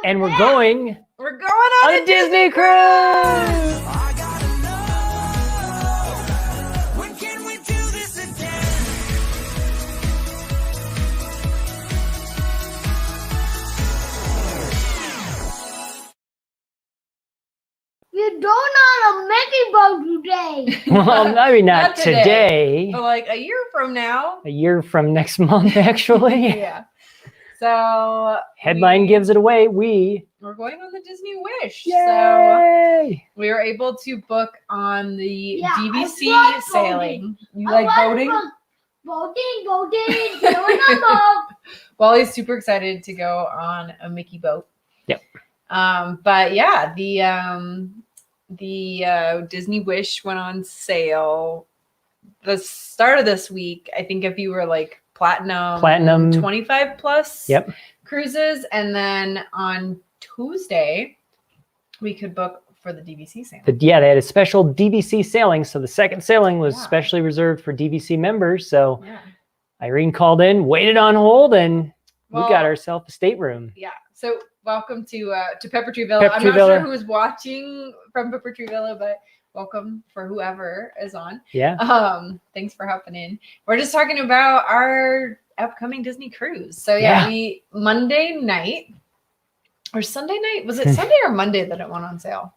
And we're going on a Disney Cruise! You're going on a Mickey boat today. Well, maybe not today. But like a year from now. A year from next month, actually. Yeah. So headline gives it away. We're going on the Disney Wish. Yay! So we were able to book on the DVC sailing. You like boating? Boating, going on boat. Wally's super excited to go on a Mickey boat. Yep. But yeah, the Disney Wish went on sale the start of this week. I think if you were like platinum 25 plus cruises, and then on Tuesday we could book for the DVC sailing. They had a special DVC sailing, so the second sailing was specially reserved for DVC members. So Irene called in, waited on hold, and we got ourselves a stateroom. Yeah. So welcome to Pepper Tree Villa. I'm not sure who's watching from Pepper Tree Villa, but welcome for whoever is on. Yeah. Thanks for hopping in. We're just talking about our upcoming Disney cruise. So we Monday night or Sunday night. Was it Sunday or Monday that it went on sale?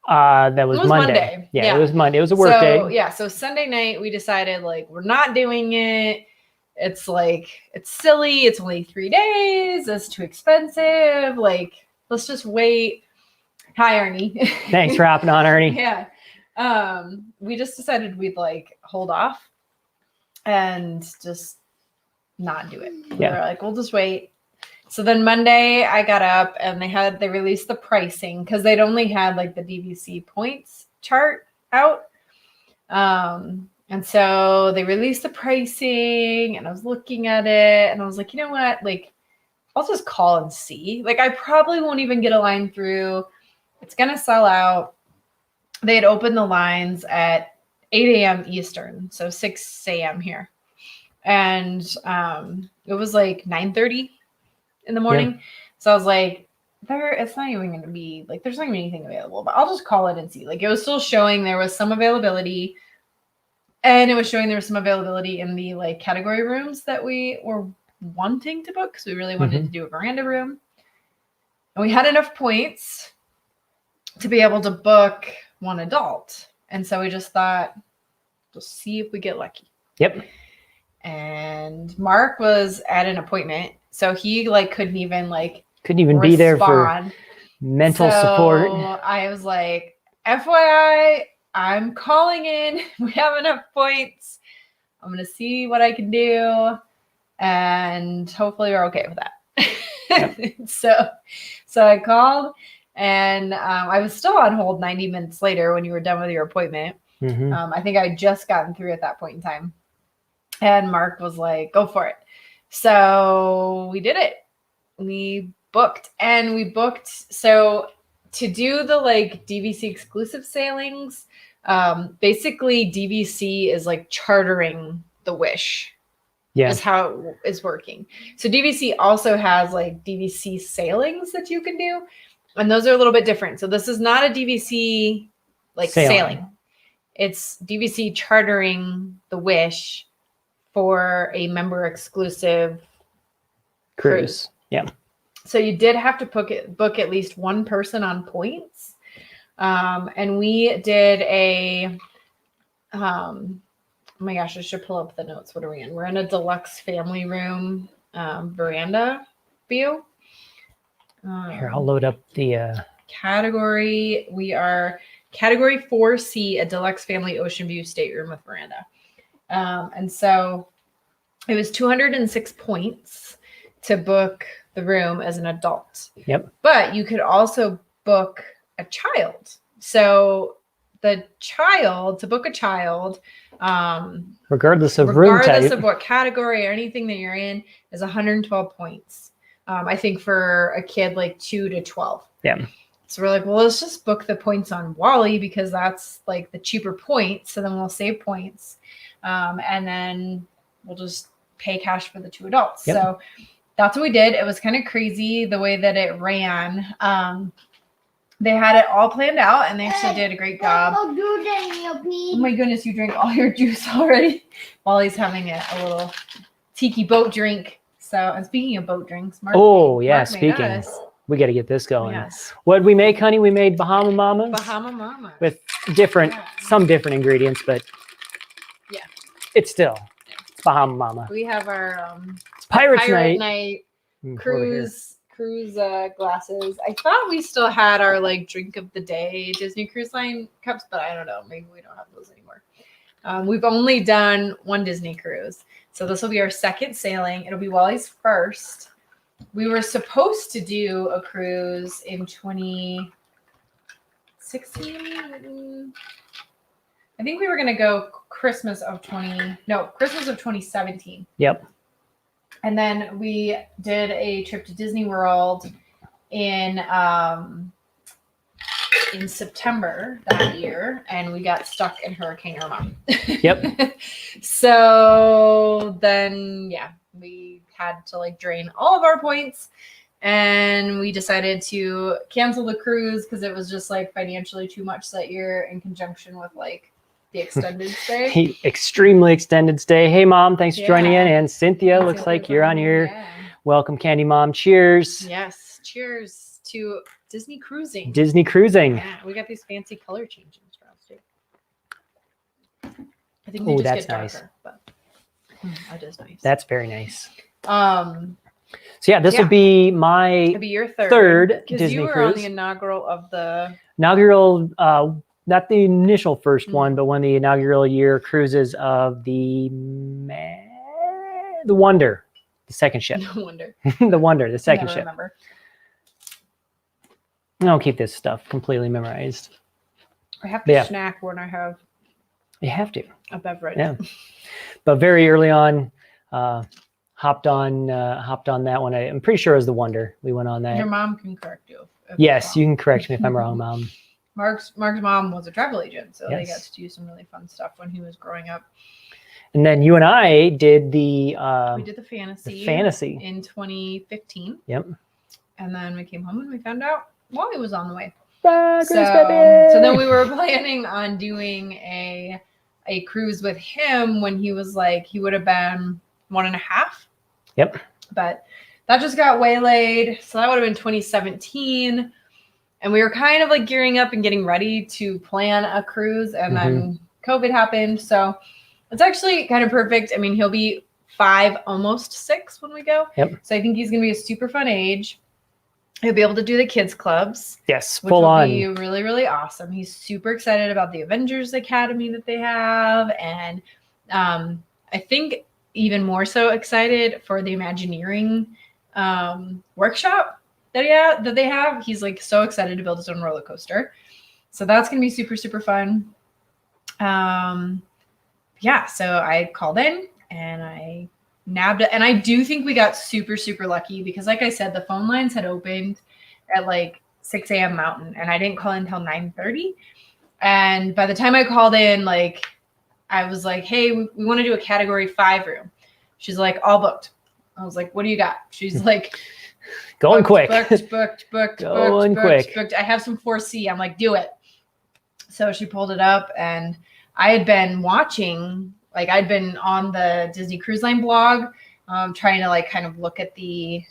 That was Monday. Yeah, it was Monday. It was a work day. Yeah. So Sunday night we decided like we're not doing it. It's like, it's silly. It's only 3 days. It's too expensive. Like, let's just wait. Hi, Ernie. Thanks for hopping on, Ernie. Yeah. We just decided we'd like hold off and just not do it. We were like, we'll just wait. So then Monday I got up and they released the pricing because they'd only had like the DVC points chart out. And so they released the pricing and I was looking at it and I was like, you know what? Like, I'll just call and see. Like, I probably won't even get a line through. It's going to sell out. They had opened the lines at 8 a.m. Eastern. So 6 a.m. here. And it was like 9:30 in the morning. Yeah. So I was like, it's not even going to be like, there's not even anything available, but I'll just call it and see. Like, it was still showing there was some availability. And it was showing there was some availability in the like category rooms that we were wanting to book because we really wanted to do a veranda room. And we had enough points to be able to book one adult. And so we just thought, just see if we get lucky. Yep. And Mark was at an appointment. So he like couldn't even be there for mental support. I was like, FYI, I'm calling in. We have enough points. I'm going to see what I can do. And hopefully we're okay with that. Yep. So I called and I was still on hold 90 minutes later when you were done with your appointment. I think I had just gotten through at that point in time. And Mark was like, go for it. So we did it. We booked. So to do the like DVC exclusive sailings, basically DVC is like chartering the Wish. Yeah, is how it is working. So DVC also has like DVC sailings that you can do, and those are a little bit different. So this is not a DVC like sailing. It's DVC chartering the Wish for a member exclusive cruise. Yeah. So you did have to book at least one person on points. And we did oh my gosh, I should pull up the notes. What are we in? We're in a deluxe family room veranda view. Here, I'll load up the category. We are category 4C, a deluxe family ocean view stateroom with veranda. And so it was 206 points to book the room as an adult. Yep. But you could also book a child. So to book a child, regardless of room type, regardless of what category or anything that you're in, is 112 points. I think for a kid like 2 to 12. Yeah. So we're like, well, let's just book the points on Wally because that's like the cheaper points. So then we'll save points. And then we'll just pay cash for the 2 adults. Yep. So that's what we did. It was kind of crazy the way that it ran. They had it all planned out, and they actually did a great job. Oh my goodness, you drank all your juice already. Wally's having a little tiki boat drink. So, and speaking of boat drinks, Mark made us. We got to get this going. Yes. What did we make, honey? We made Bahama Mamas. Bahama Mama. With some different ingredients, but yeah, it's still Bahama Mama. We have our it's Pirates Pirate Night cruise glasses. I thought we still had our like drink of the day Disney Cruise Line cups, but I don't know. Maybe we don't have those anymore. We've only done one Disney cruise, so this will be our second sailing. It'll be Wally's first. We were supposed to do a cruise in 2016. I think we were going to go Christmas of 2017. Yep. And then we did a trip to Disney World in September that year, and we got stuck in Hurricane Irma. Yep. So then, we had to like drain all of our points, and we decided to cancel the cruise because it was just like financially too much that year in conjunction with like the extended stay. Extremely extended stay. Hey, Mom, thanks for joining in. And Cynthia, looks like you're on here. Yeah. Welcome, Candy Mom. Cheers. Yes. Cheers to Disney cruising. Disney cruising. Yeah, we got these fancy color changing straws too. I think they just get darker, but that is nice. That's very nice. So yeah, this would be it'd be your third Disney you were cruise. on the inaugural of the not the initial first one, but one of the inaugural year cruises of the Wonder, the second ship. The Wonder. The Wonder, the second ship. Remember. I'll keep this stuff completely memorized. I have to snack when I have. You have to. A beverage. Yeah. But very early on, hopped on that one. I'm pretty sure it was the Wonder. We went on that. Your mom can correct you. Yes, you can correct me if I'm wrong, Mom. Mark's mom was a travel agent, so they got to do some really fun stuff when he was growing up. And then you and I did we did the fantasy in 2015. Yep. And then we came home and we found out Wally was on the way. So then we were planning on doing a cruise with him when he was like, he would have been 1.5. Yep. But that just got waylaid. So that would have been 2017. And we were kind of like gearing up and getting ready to plan a cruise. And then COVID happened. So it's actually kind of perfect. I mean, he'll be 5, almost 6 when we go. Yep. So I think he's going to be a super fun age. He'll be able to do the kids clubs. Yes, which full will on. be really, really awesome. He's super excited about the Avengers Academy that they have. And I think even more so excited for the Imagineering workshop that they have. He's like so excited to build his own roller coaster. So that's going to be super, super fun. So I called in and I nabbed it. And I do think we got super, super lucky because like I said, the phone lines had opened at like 6 a.m. Mountain and I didn't call in until 9:30. And by the time I called in, like, I was like, hey, we want to do a category 5 room. She's like, all booked. I was like, what do you got? She's like, going quick. Booked. I have some 4C. I'm like, do it. So she pulled it up and I had been watching, like I'd been on the Disney Cruise Line blog, trying to like kind of look at the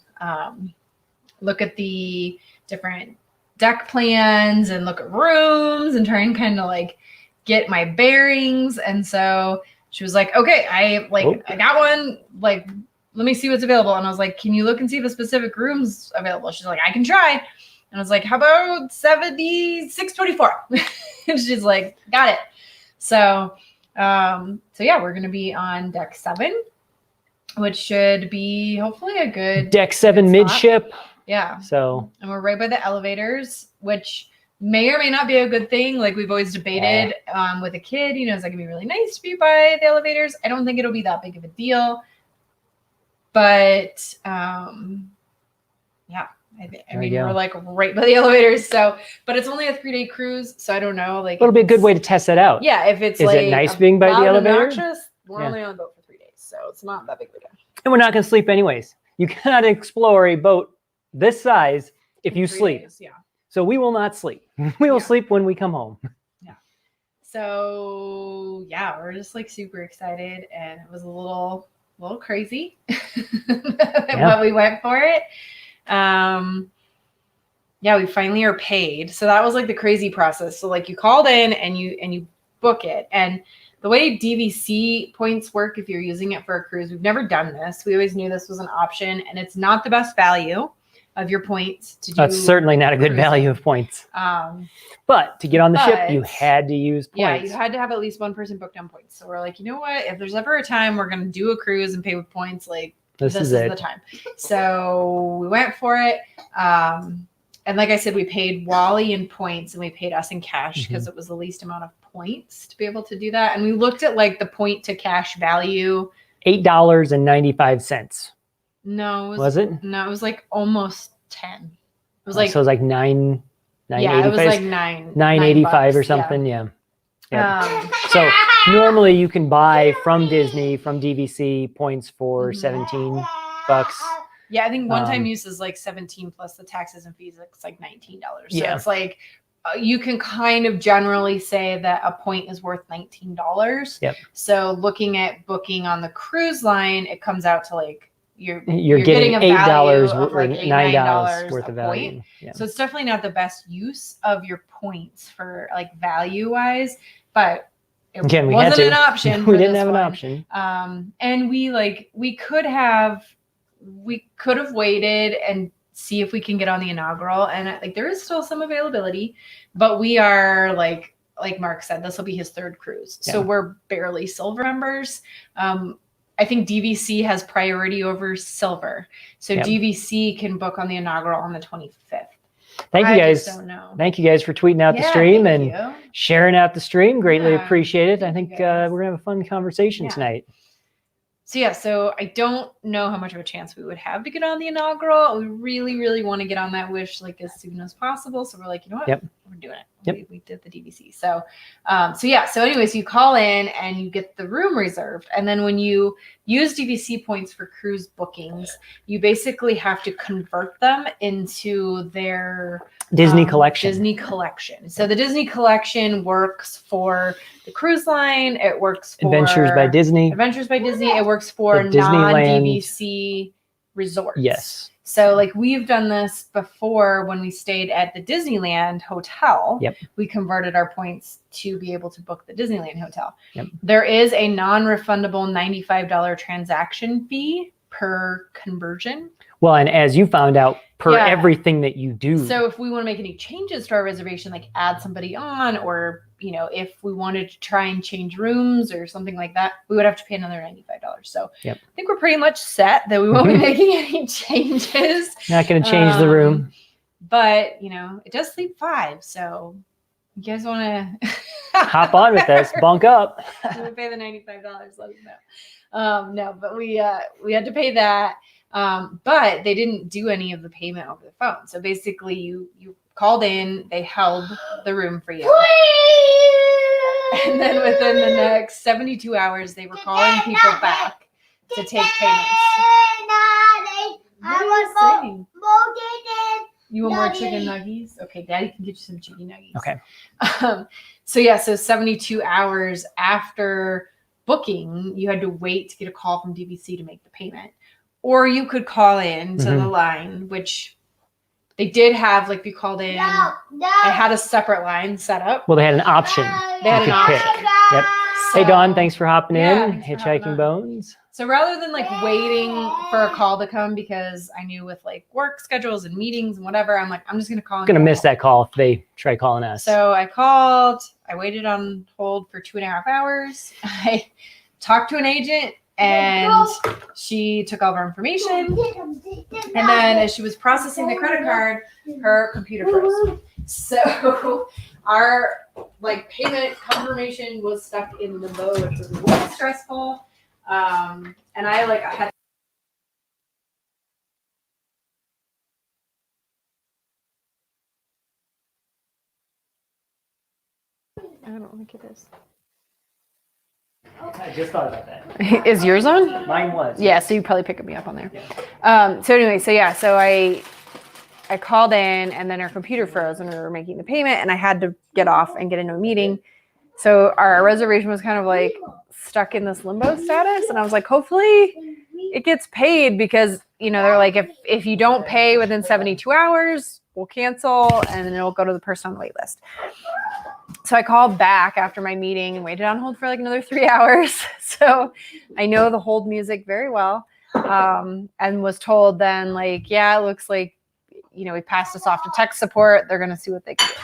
different deck plans and look at rooms and try and kind of like get my bearings. And so she was like, okay, I got one, like, let me see what's available. And I was like, can you look and see the specific rooms available? She's like, I can try. And I was like, how about 7624? And she's like, got it. So yeah, we're going to be on deck 7, which should be hopefully a good deck 7 midship. Yeah. So, and we're right by the elevators, which may or may not be a good thing. Like we've always debated with a kid, you know, is that gonna be really nice to be by the elevators? I don't think it'll be that big of a deal. But yeah, I mean, we're like right by the elevators. So, but it's only a 3-day cruise. So I don't know. Like it'll be a good way to test that out. Yeah. If it's is it nice being by the elevator? We're only on the boat for 3 days. So it's not that big of a deal. And we're not going to sleep anyways. You cannot explore a boat this size if you 3 sleep. days, yeah. So we will not sleep. We will Yeah. sleep when we come home. So yeah, we're just like super excited, and it was a little crazy when we went for it. Yeah, we finally are paid. So that was like the crazy process. So like you called in and you book it. And the way DVC points work, if you're using it for a cruise, we've never done this. We always knew this was an option, and it's not the best value of your points to do. That's certainly not a good cruising. value of points. But to get on the ship, you had to use points. Yeah, you had to have at least one person booked on points. So we're like, you know what? If there's ever a time we're going to do a cruise and pay with points, like this is the time. So we went for it. And like I said, we paid Wally in points and we paid us in cash because it was the least amount of points to be able to do that. And we looked at like the point to cash value. $8.95. No. Was it? No, it was like almost 10. It was like, so it was like $9.85. Yeah, it was like $9.85 or something. Yeah. So normally you can buy from Disney, from DVC points for $17. Yeah, I think one-time use is like 17 plus the taxes and fees. It's like $19. So it's like you can kind of generally say that a point is worth $19. Yep. So looking at booking on the cruise line, it comes out to like you're getting a $8 of like or $9 worth of value. Point. Yeah. So it's definitely not the best use of your points for like value-wise, but it wasn't an option. We didn't have an option. And we could have waited and see if we can get on the inaugural, and like there is still some availability, but we are like Mark said, this will be his third cruise. So we're barely silver members. I think DVC has priority over silver. So DVC can book on the inaugural on the 25th. Thank you guys. Thank you guys for tweeting out the stream and sharing out the stream. Greatly appreciate it. I think we're gonna have a fun conversation tonight. So I don't know how much of a chance we would have to get on the inaugural. We really, really want to get on that wish like as soon as possible. So we're like, you know what? We're doing it. We did the DVC. So anyways, you call in and you get the room reserved. And then when you use DVC points for cruise bookings, you basically have to convert them into their Disney collection. So the Disney collection works for the cruise line. It works for Adventures by Disney. It works for non-DVC resorts. Yes. So like we've done this before when we stayed at the Disneyland hotel. We converted our points to be able to book the Disneyland hotel. There is a non-refundable $95 transaction fee per conversion. Well, and as you found out, per everything that you do. So if we want to make any changes to our reservation, like add somebody on, or if we wanted to try and change rooms or something like that, we would have to pay another $95. So I think we're pretty much set that we won't be making any changes. Not going to change the room. But, it does sleep 5. So you guys want to hop on with us, bunk up. We'll pay the $95. Let us know. No, but we had to pay that. But they didn't do any of the payment over the phone. So basically you called in, they held the room for you. And then within the next 72 hours, they were calling people back to take payments. What are you saying? You want more chicken nuggies? Okay, Daddy can get you some chicken nuggies. Okay. So 72 hours after booking, you had to wait to get a call from DVC to make the payment. Or you could call in to the line, which they did have, like, if you called in, they had a separate line set up. Well, they had an option. They had an option. Yep. So, hey, Dawn, thanks for hopping in. Hitchhiking Bones. So rather than, like, waiting for a call to come, because I knew with, like, work schedules and meetings and whatever, I'm like, I'm just going to call. I'm going to miss that call if they try calling us. So I called. I waited on hold for 2.5 hours. I talked to an agent. And she took all of our information. And then as she was processing the credit card, her computer froze. So our payment confirmation was stuck in limbo, which was a little stressful. And I had I don't think it is. I just thought about that. Is yours on? Mine was. Yeah, so you probably pick me up on there. Yeah. So anyway, so I called in and then our computer froze when we were making the payment and I had to get off and get into a meeting. So our reservation was kind of like stuck in this limbo status. And I was like, hopefully it gets paid because, they're like, if you don't pay within 72 hours, we'll cancel and then it'll go to the person on the wait list. So I called back after my meeting and waited on hold for like another 3 hours. So I know the hold music very well. And was told then like, yeah, it looks like, we passed this off to tech support. They're going to see what they can do.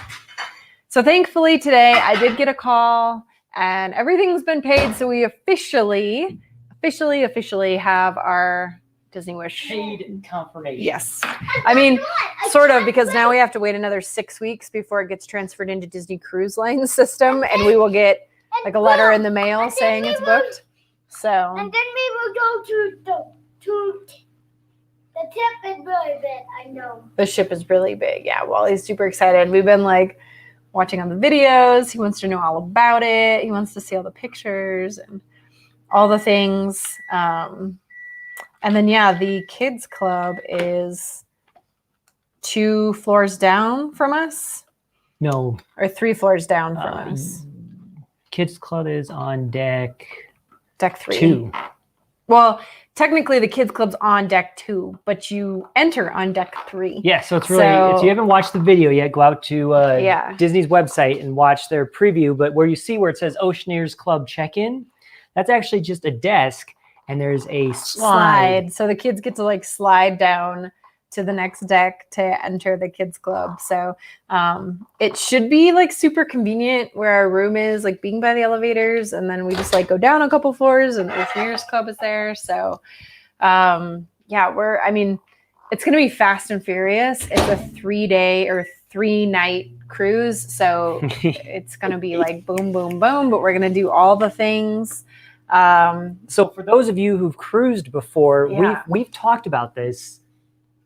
So thankfully today I did get a call and everything's been paid. So we officially have our Disney Wish Paid confirmation. Yes. I mean, sort of, because now we have to wait another 6 weeks before it gets transferred into Disney Cruse Line system and we will get like a letter in the mail saying it's booked. So. And then we will go to the tip is really big, I know. The ship is really big. Yeah, Wally's super excited. We've been like watching on the videos. He wants to know all about it. He wants to see all the pictures and all the things. And then, the kids club is 2 floors down from us. No. Or 3 floors down from us. Kids club is on deck 3. 2. Well, technically the kids club's on deck 2, but you enter on deck 3. Yeah, so it's really, if you haven't watched the video yet, go out to Disney's website and watch their preview. But where you see where it says Oceaneers Club check-in, that's actually just a desk and there's a slide. So the kids get to like slide down to the next deck to enter the kids club. So it should be like super convenient where our room is, like being by the elevators, and then we just like go down a couple floors and the Oceaneers Club is there. So it's gonna be fast and furious. It's a 3-day or 3-night cruise, so it's gonna be like boom, boom, boom. But we're gonna do all the things. So for those of you who've cruised before, we've talked about this.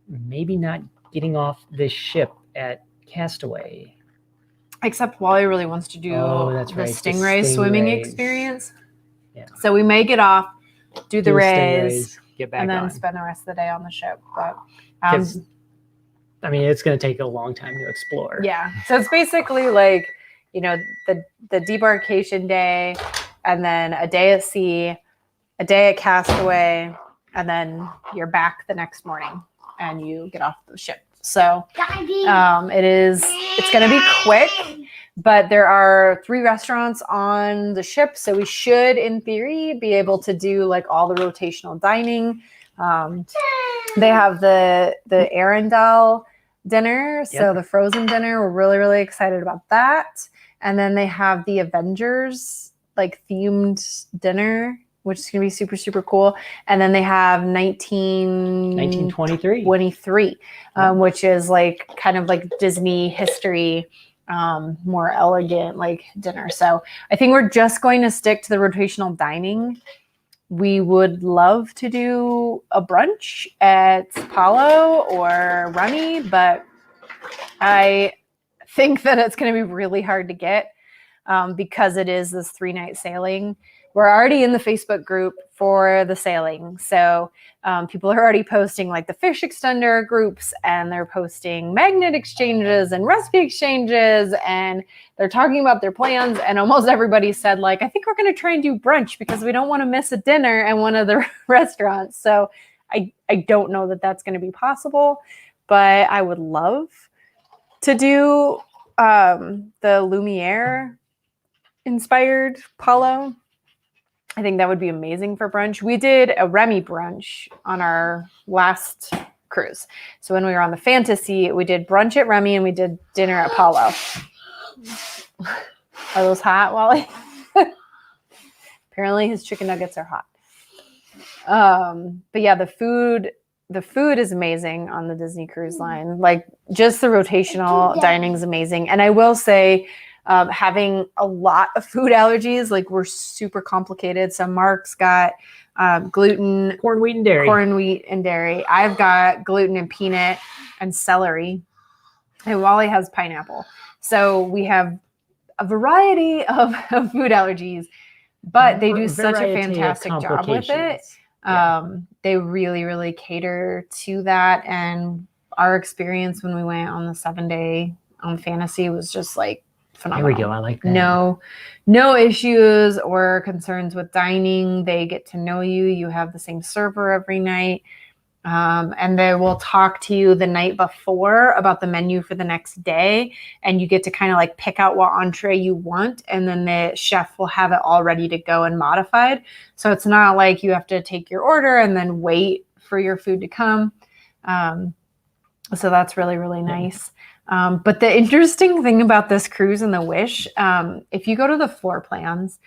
Maybe not getting off this ship at Castaway. Except Wally really wants to do the Stingray swimming experience. Yeah. So we may get off, do the rays, get back and then on. spend the rest of the day on the ship. But it's going to take a long time to explore. Yeah. So it's basically like, the debarkation day, and then a day at sea, a day at Castaway, and then you're back the next morning and you get off the ship. So it's going to be quick, but there are 3 restaurants on the ship. So we should, in theory, be able to do like all the rotational dining. They have the Arendelle dinner. So the frozen dinner, we're really, really excited about that. And then they have the Avengers like themed dinner, which is going to be super, super cool. And then they have 1923, which is like kind of like Disney history, more elegant like dinner. So I think we're just going to stick to the rotational dining. We would love to do a brunch at Palo or Rummy, but I think that it's going to be really hard to get because it is this 3-night sailing. We're already in the Facebook group for the sailing. So people are already posting like the fish extender groups, and they're posting magnet exchanges and recipe exchanges, and they're talking about their plans. And almost everybody said like, I think we're going to try and do brunch because we don't want to miss a dinner at one of the restaurants. So I don't know that that's going to be possible, but I would love to do the Lumiere inspired Palo. I think that would be amazing for brunch. We did a Remy brunch on our last cruise. So when we were on the Fantasy, we did brunch at Remy and we did dinner at Palo. Are those hot, Wally? Apparently his chicken nuggets are hot. But yeah, the food is amazing on the Disney Cruise Line. Like just the rotational dining is amazing. And I will say, having a lot of food allergies, like we're super complicated. So Mark's got gluten, corn, wheat, and dairy. I've got gluten and peanut and celery, and Wally has pineapple. So we have a variety of food allergies. but they do such a fantastic job with it. They really, really cater to that. And our experience when we went on the 7-day fantasy was just like phenomenal. There we go. I like that. No issues or concerns with dining. They get to know you. You have the same server every night. And they will talk to you the night before about the menu for the next day. And you get to kind of like pick out what entree you want. And then the chef will have it all ready to go and modified. So it's not like you have to take your order and then wait for your food to come. So that's really, really nice. But the interesting thing about this cruise and the Wish, if you go to the floor plans,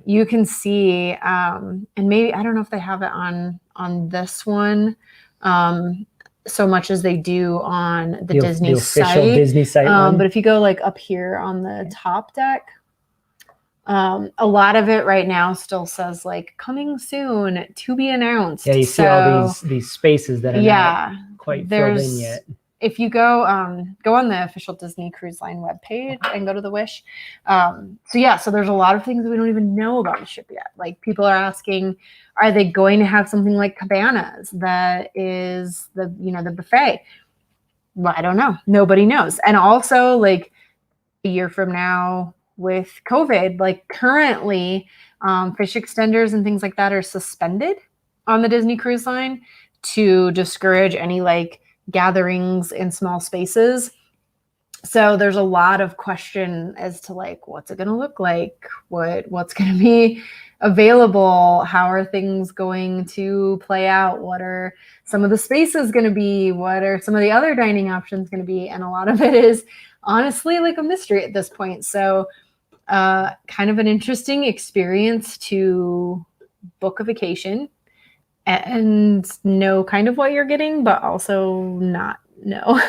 you can see, and maybe, I don't know if they have it on this one, so much as they do on the Disney site. Disney site but if you go like up here on the top deck, a lot of it right now still says like coming soon, to be announced. Yeah, you see all these spaces that are not quite filled in yet. If you go on the official Disney Cruise Line webpage and go to the Wish. So there's a lot of things that we don't even know about the ship yet. Like people are asking, are they going to have something like cabanas that is the buffet? Well, I don't know. Nobody knows. And also like a year from now with COVID, like currently fish extenders and things like that are suspended on the Disney Cruise Line to discourage any like gatherings in small spaces. So there's a lot of question as to like, what's it going to look like? What's going to be available? How are things going to play out? What are some of the spaces going to be? What are some of the other dining options going to be? And a lot of it is honestly like a mystery at this point. So kind of an interesting experience to book a vacation and know kind of what you're getting, but also not know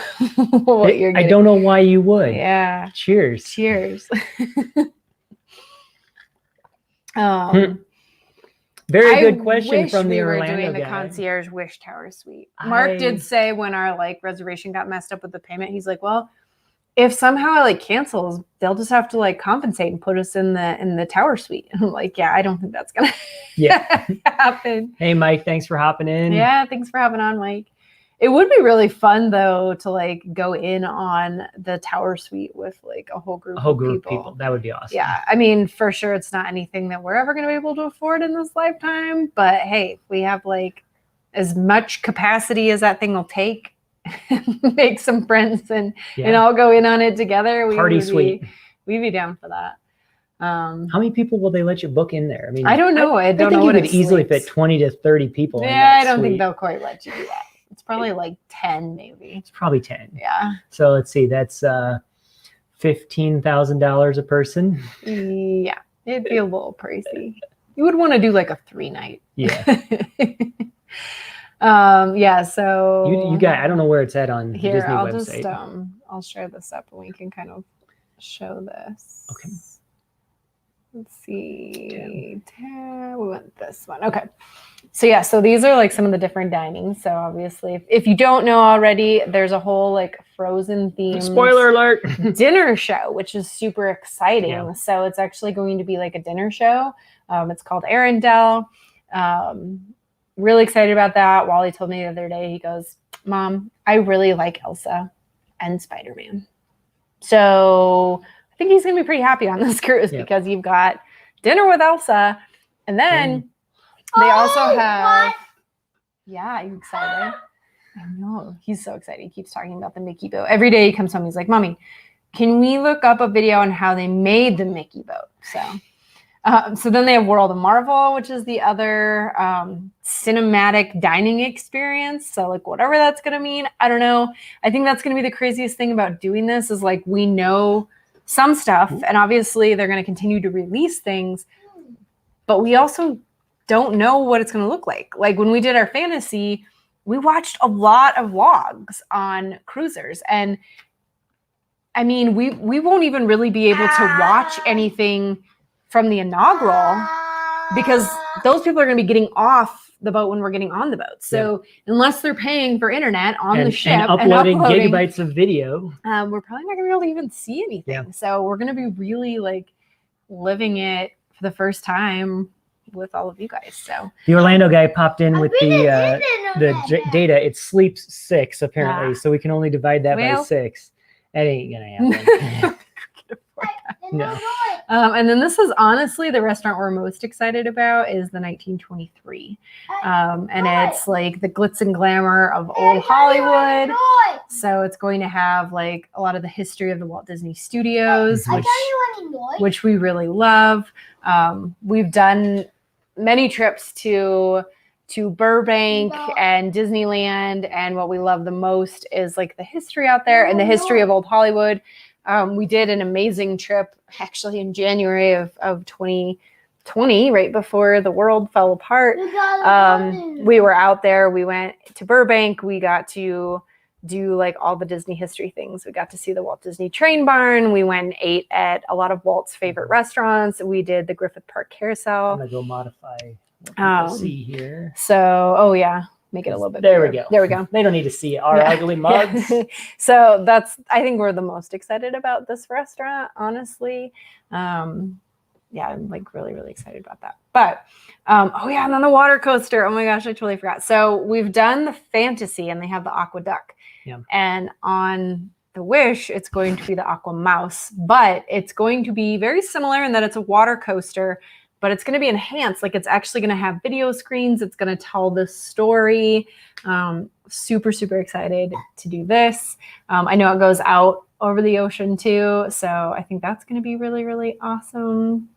what you're getting. I don't know why you would. Yeah. Cheers. Very good question from the Orlando guy. We were doing the concierge Wish Tower suite. Mark did say when our like reservation got messed up with the payment, he's like, well, if somehow it like cancels, they'll just have to like compensate and put us in the tower suite. And I'm like, yeah, I don't think that's gonna happen. Hey Mike, thanks for hopping in. Yeah, thanks for hopping on, Mike. It would be really fun though to like go in on the tower suite with like a whole group of people. That would be awesome. Yeah, I mean, for sure, it's not anything that we're ever going to be able to afford in this lifetime. But hey, if we have like as much capacity as that thing will take, make some friends and all go in on it together. Party suite. We'd be down for that. How many people will they let you book in there? I mean, I don't know. I don't know you could easily fit 20 to 30 people. Yeah, I don't think they'll quite let you do that. It's probably like 10, maybe. It's probably 10. Yeah. So let's see. That's $15,000 a person. Yeah, it'd be a little pricey. You would want to do like a 3-night. Yeah. So you got. I don't know where it's at on here. Disney I'll website. just I'll share this up and we can kind of show this. Okay. Let's see. We went this one. Okay. So these are like some of the different dining. So obviously, if you don't know already, there's a whole like Frozen themed spoiler alert dinner show, which is super exciting. Yeah. So it's actually going to be like a dinner show. It's called Arendelle. Really excited about that. Wally told me the other day, he goes, Mom, I really like Elsa and Spider-Man. So I think he's going to be pretty happy on this cruise because you've got dinner with Elsa. And then they also have, are you excited? I know. He's so excited. He keeps talking about the Mickey boat. Every day he comes home, he's like, Mommy, can we look up a video on how they made the Mickey boat? So then they have World of Marvel, which is the other cinematic dining experience. So like whatever that's going to mean, I don't know. I think that's going to be the craziest thing about doing this is like we know some stuff and obviously they're going to continue to release things, but we also don't know what it's going to look like. Like when we did our fantasy, we watched a lot of vlogs on cruisers. And I mean, we won't even really be able to watch anything from the inaugural because those people are going to be getting off the boat when we're getting on the boat. So unless they're paying for internet on the ship and uploading gigabytes of video, we're probably not going to be able to even see anything. Yeah. So we're going to be really like living it for the first time with all of you guys. So the Orlando guy popped in with the data. It sleeps 6 apparently, so we can only divide that by 6. That ain't gonna happen. No. And then this is honestly the restaurant we're most excited about is the 1923. And it's like the glitz and glamour of old Hollywood. So it's going to have like a lot of the history of the Walt Disney Studios, which we really love. We've done many trips to Burbank and Disneyland, and what we love the most is like the history out there and the history of old Hollywood. We did an amazing trip actually in January of 2020, right before the world fell apart. We were out there. We went to Burbank. We got to do like all the Disney history things. We got to see the Walt Disney Train Barn. We went and ate at a lot of Walt's favorite restaurants. We did the Griffith Park Carousel. I'm gonna go modify what people see here. So, oh yeah. Make it a little bit bigger. We go. There we go. They don't need to see our ugly mugs. So I think we're the most excited about this restaurant, honestly. I'm like really, really excited about that. But, and then the water coaster. Oh my gosh, I totally forgot. So we've done the Fantasy and they have the Aqua Duck. Yeah. And on the Wish, it's going to be the Aqua Mouse, but it's going to be very similar in that it's a water coaster, but it's going to be enhanced. Like it's actually going to have video screens. It's going to tell the story. Super, super excited to do this. I know it goes out over the ocean too. So I think that's going to be really, really awesome.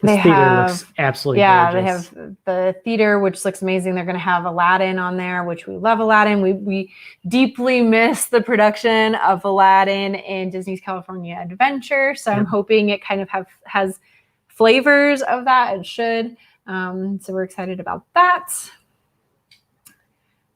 This theater looks absolutely gorgeous. They have the theater, which looks amazing. They're going to have Aladdin on there, which we love Aladdin. We deeply miss the production of Aladdin in Disney's California Adventure. So I'm hoping it kind of has flavors of that. It should. So we're excited about that.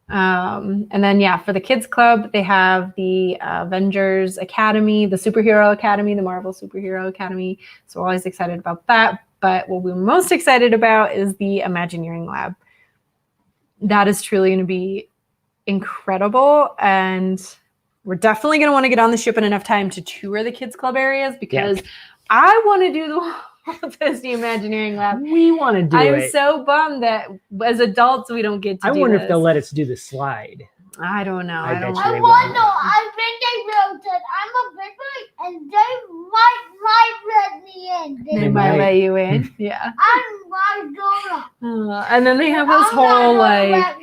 And then, for the kids club, they have the Avengers Academy, the Superhero Academy, the Marvel Superhero Academy. So we're always excited about that. But what we're most excited about is the Imagineering Lab. That is truly going to be incredible. And we're definitely going to want to get on the ship in enough time to tour the kids club areas because I want to do the Walt Disney Imagineering Lab. We want to do it. I'm so bummed that as adults we don't get to do this. I wonder if they'll let us do the slide. I don't know. I think they will. That I'm a big boy, and they might let me in. They might let you in. Yeah. I'm gonna. And then they have this whole like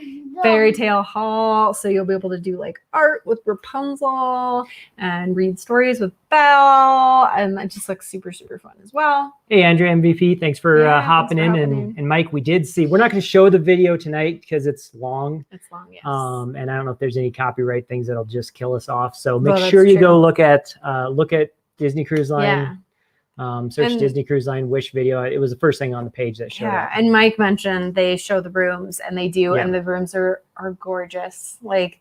fairy tale hall, so you'll be able to do like art with Rapunzel and read stories with Belle, and that just looks super, super fun as well. Hey, Andrea MVP, thanks for hopping in. And Mike, we did see, we're not going to show the video tonight because it's long. It's long, yes. And I don't know if there's any copyright things that'll just kill us off. So make sure you go look at Disney Cruse Line. Yeah. Search Disney Cruse Line Wish video. It was the first thing on the page that showed up. And Mike mentioned they show the rooms, and they do, and the rooms are gorgeous. Like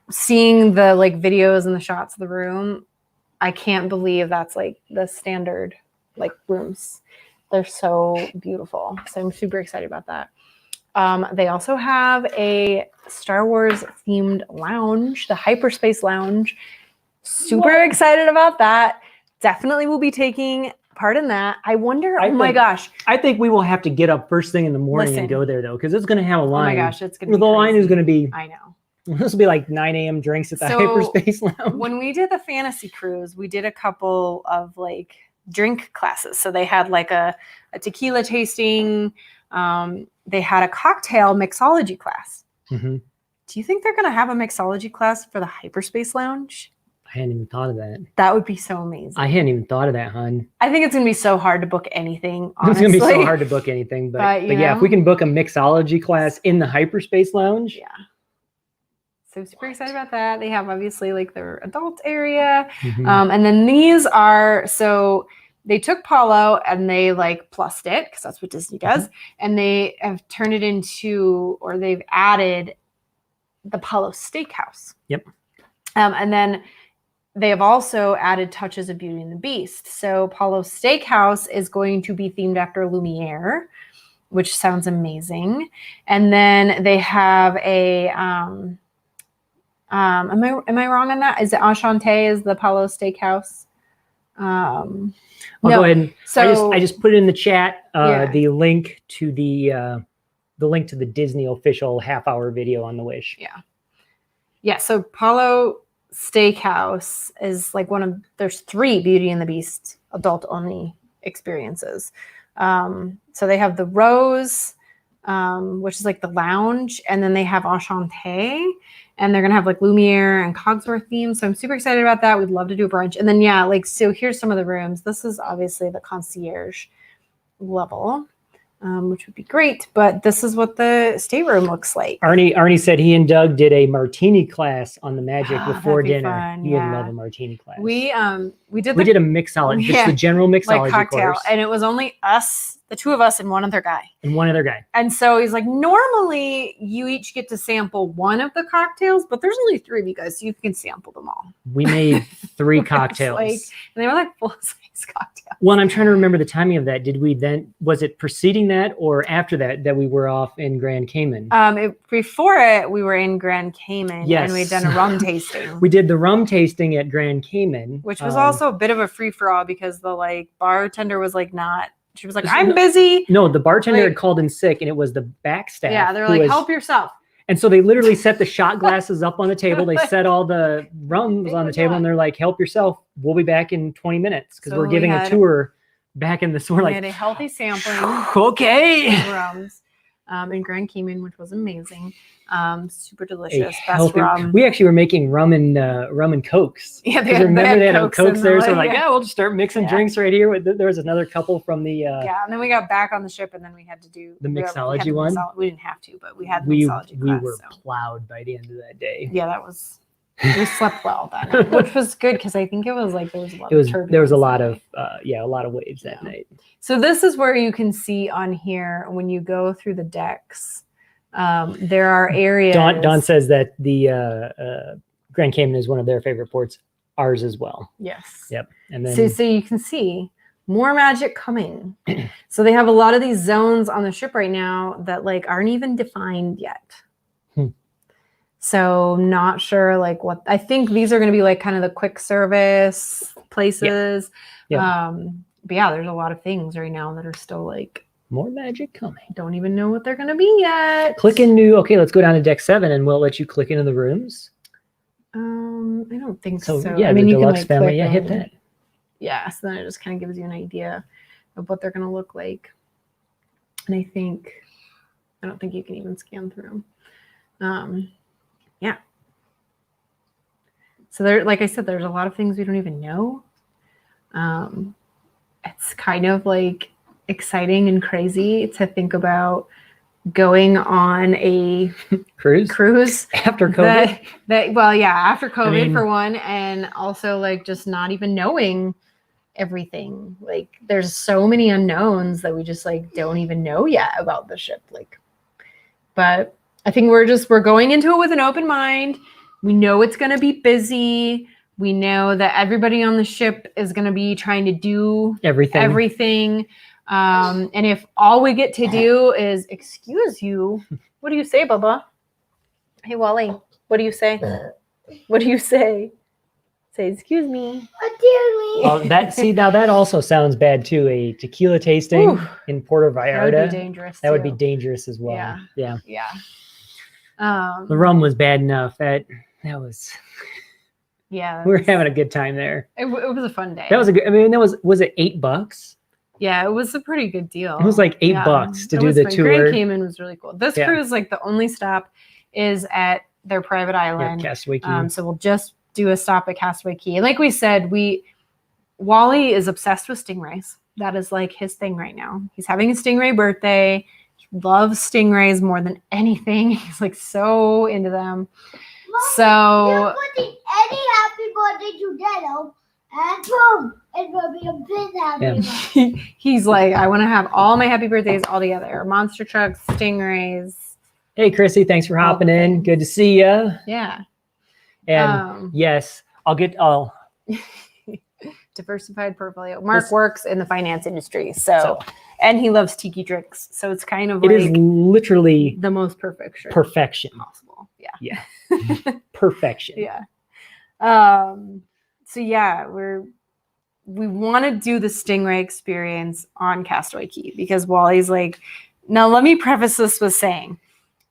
seeing the like videos and the shots of the room, I can't believe that's like the standard like rooms. They're so beautiful. So I'm super excited about that. They also have a Star Wars themed lounge, the Hyperspace Lounge. Super excited about that. Definitely will be taking part in that. I wonder, my gosh. I think we will have to get up first thing in the morning and go there though, because it's going to have a line. Oh my gosh, it's going to be the line is going to be. I know. This will be like 9 a.m. drinks at the Hyperspace Lounge. When we did the Fantasy Cruise, we did a couple of like drink classes. So they had like a tequila tasting. They had a cocktail mixology class. Mm-hmm. Do you think they're going to have a mixology class for the Hyperspace Lounge? I hadn't even thought of that. That would be so amazing. I hadn't even thought of that, hon. I think it's going to be so hard to book anything, honestly. It's going to be so hard to book anything. But yeah, if we can book a mixology class in the Hyperspace Lounge. Yeah. So super excited about that. They have obviously like their adult area. Mm-hmm. And then these are, so they took Paulo and they like plussed it because that's what Disney does. Mm-hmm. And they have turned it into, or they've added the Paulo Steakhouse. Yep. And then they have also added touches of Beauty and the Beast. So Paulo Steakhouse is going to be themed after Lumiere, which sounds amazing. And then they have a, am I wrong on that? Is it Enchanté is the Paulo Steakhouse? I'll go ahead and I just put it in the chat. The link to the Disney official half-hour video on the Wish. Yeah. So Paulo Steakhouse is like there's 3 Beauty and the Beast adult only experiences. So they have the Rose, which is like the lounge, and then they have Enchanté, and they're gonna have like Lumiere and Cogsworth themes. So I'm super excited about that. We'd love to do a brunch. And then so here's some of the rooms. This is obviously the concierge level, which would be great. But this is what the stateroom looks like. Arnie said he and Doug did a martini class on the Magic before dinner. Fun, He would love a martini class. We did a mixology, just the general mixology like cocktail, course. and it was only us, the 2 of us, and one other guy. And so he's like, normally you each get to sample one of the cocktails, but there's only 3 of you guys, so you can sample them all. We made 3 cocktails. And they were like full-size cocktails. Well, I'm trying to remember the timing of that. Was it preceding that or after that we were off in Grand Cayman? Before it, we were in Grand Cayman, and we'd done a rum tasting. We did the rum tasting at Grand Cayman. Which was also a bit of a free-for-all because the bartender was she was like, I'm busy. No, the bartender had called in sick, and it was the back staff. Yeah, they're like, help yourself. And so they literally set the shot glasses up on the table. They set all the rums on the table, and they're like, help yourself. We'll be back in 20 minutes because we're giving a tour back in the store. We had a healthy sampling. Okay. Of rums in Grand Cayman, which was amazing. Super delicious. Best rum. We actually were making rum and Cokes. Yeah, they had Cokes there. So we're like, we'll just start mixing drinks right here. There was another couple from the... and then we got back on the ship, and then we had to do... The mixology one? We didn't have to, but we had the mixology class. We were plowed by the end of that day. Yeah, that was... We slept well that night, which was good because I think it was like there was a lot of turbulence. There was a lot of waves that night. So this is where you can see on here when you go through the decks. There are areas. Dawn says that the Grand Cayman is one of their favorite ports. Ours as well. Yes. Yep. And then so you can see more magic coming. So they have a lot of these zones on the ship right now that aren't even defined yet. So not sure what I think these are going to be kind of the quick service places. Yeah. But yeah, there's a lot of things right now that are still more magic coming. Don't even know what they're going to be yet. Click into, let's go down to deck 7 and we'll let you click into the rooms. I don't think so. Yeah, the deluxe family. Yeah, hit that. Yeah, so then it just kind of gives you an idea of what they're going to look like. And I don't think you can even scan through them. Yeah. So there, like I said, there's a lot of things we don't even know. It's kind of exciting and crazy to think about going on a cruise after COVID. After COVID for one, and also just not even knowing everything. There's so many unknowns that we just don't even know yet about the ship. But I think we're going into it with an open mind. We know it's going to be busy. We know that everybody on the ship is going to be trying to do everything. And if all we get to do is, excuse you, what do you say, Bubba? Hey, Wally, what do you say? What do you say? Say, excuse me. Excuse me. Now that also sounds bad too. A tequila tasting in Puerto Vallarta. That would be dangerous. That would be dangerous as well. Yeah. The rum was bad enough. That was. Yeah. We were having a good time there. It was a fun day. That was a good. I mean, was it $8? Yeah, it was a pretty good deal. It was $8 to do the tour. Grand Cayman was really cool. This cruise, the only stop is at their private island. Castaway Key. So we'll just do a stop at Castaway Key. And like we said, Wally is obsessed with stingrays. That is his thing right now. He's having a stingray birthday. He loves stingrays more than anything. He's so into them. Mom, so you're putting any happy birthday to Dano, and boom, it will be a big happy birthday. He's I want to have all my happy birthdays all together. Monster trucks, stingrays. Hey, Chrissy, thanks for hopping in. Good to see you. Yeah. And yes, I'll diversified portfolio. Mark works in the finance industry, so and he loves tiki drinks. So it's kind of it is literally the most perfect shirt perfection possible. Yeah. Perfection. Yeah. So yeah, we want to do the Stingray experience on Castaway Cay because Wally's like, now let me preface this with saying,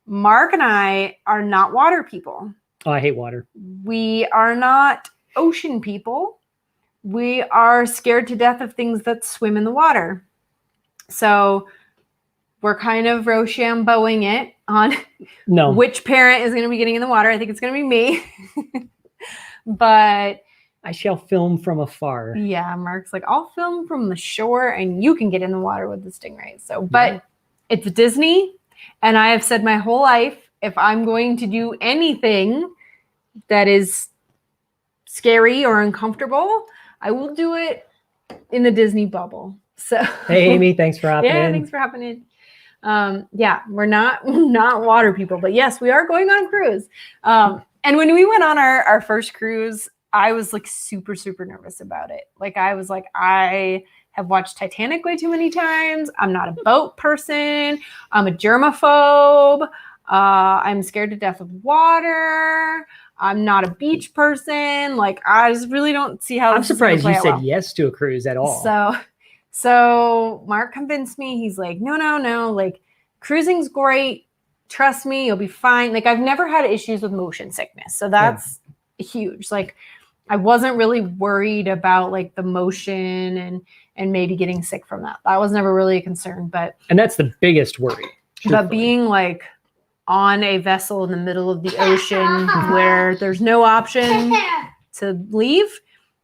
Mark and I are not water people. Oh, I hate water. We are not ocean people. We are scared to death of things that swim in the water. So we're kind of Rochambeauing it on which parent is going to be getting in the water. I think it's going to be me. But I shall film from afar. Yeah, Mark's like, I'll film from the shore and you can get in the water with the stingrays. So, but it's Disney. And I have said my whole life, if I'm going to do anything that is scary or uncomfortable, I will do it in the Disney bubble. So hey, Amy, thanks for hopping in. Yeah, thanks for hopping in. We're not water people, but yes, we are going on a cruise. And when we went on our first cruise, I was like super, super nervous about it. Like I was like, I have watched Titanic way too many times. I'm not a boat person. I'm a germaphobe. I'm scared to death of water. I'm not a beach person. Like I just really don't see how. I'm surprised you said yes to a cruise at all. So Mark convinced me. He's like, no. Like cruising's great. Trust me, you'll be fine. Like I've never had issues with motion sickness. So that's huge. Like I wasn't really worried about like the motion and maybe getting sick from that. That was never really a concern. And that's the biggest worry. But being like on a vessel in the middle of the ocean where there's no option to leave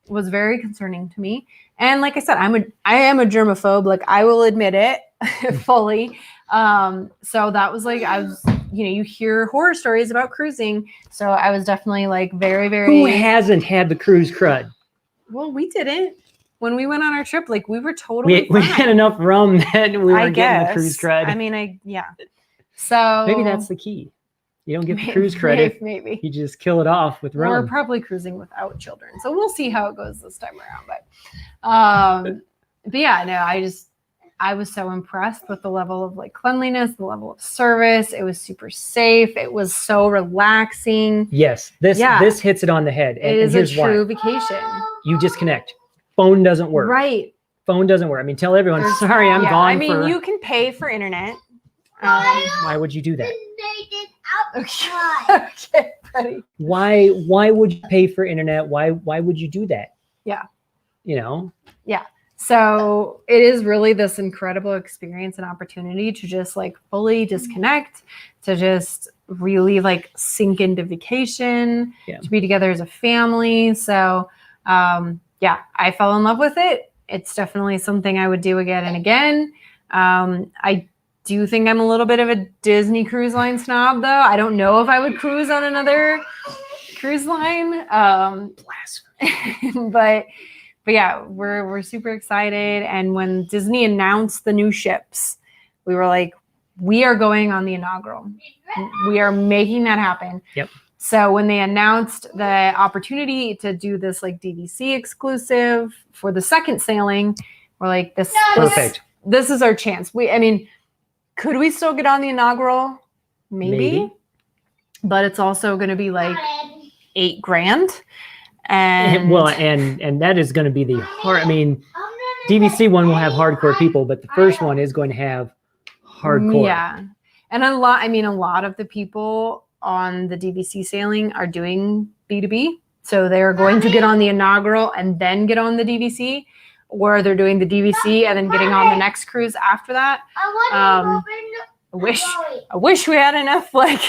was very concerning to me. And like I said, I am a germaphobe. Like I will admit it fully. So that was like, I was, you hear horror stories about cruising. So I was definitely like very, very. Who hasn't had the cruise crud? Well, we didn't. When we went on our trip, like we were totally we had enough rum that we were getting the cruise crud. I mean, So maybe that's the key. You don't get the cruise credit. Maybe. You just kill it off with rum. We're probably cruising without children. So we'll see how it goes this time around. But yeah, no, I was so impressed with the level of like cleanliness, the level of service. It was super safe. It was so relaxing. Yes. This hits it on the head. It is a true vacation. You disconnect. Phone doesn't work. Right. Phone doesn't work. I mean, tell everyone, sorry, I'm gone. I mean, you can pay for internet. Why would you do that? Okay, buddy. Why would you pay for internet? Why would you do that? Yeah. Yeah. So it is really this incredible experience and opportunity to just like fully disconnect, to just really like sink into vacation, to be together as a family. So I fell in love with it. It's definitely something I would do again and again. I do think I'm a little bit of a Disney Cruise Line snob, though. I don't know if I would cruise on another cruise line. But yeah, we're super excited. And when Disney announced the new ships, we were like, we are going on the inaugural. We are making that happen. Yep. So when they announced the opportunity to do this like DVC exclusive for the second sailing, we're like, this is our chance. Could we still get on the inaugural? Maybe. But it's also going to be like $8,000. And that is going to be the hard. I mean, DVC one will have hardcore people, but the first one is going to have hardcore. Yeah. And a lot of the people on the DVC sailing are doing B2B. So they're going to get on the inaugural and then get on the DVC, or they're doing the DVC and then getting on the next cruise after that. I wish we had enough like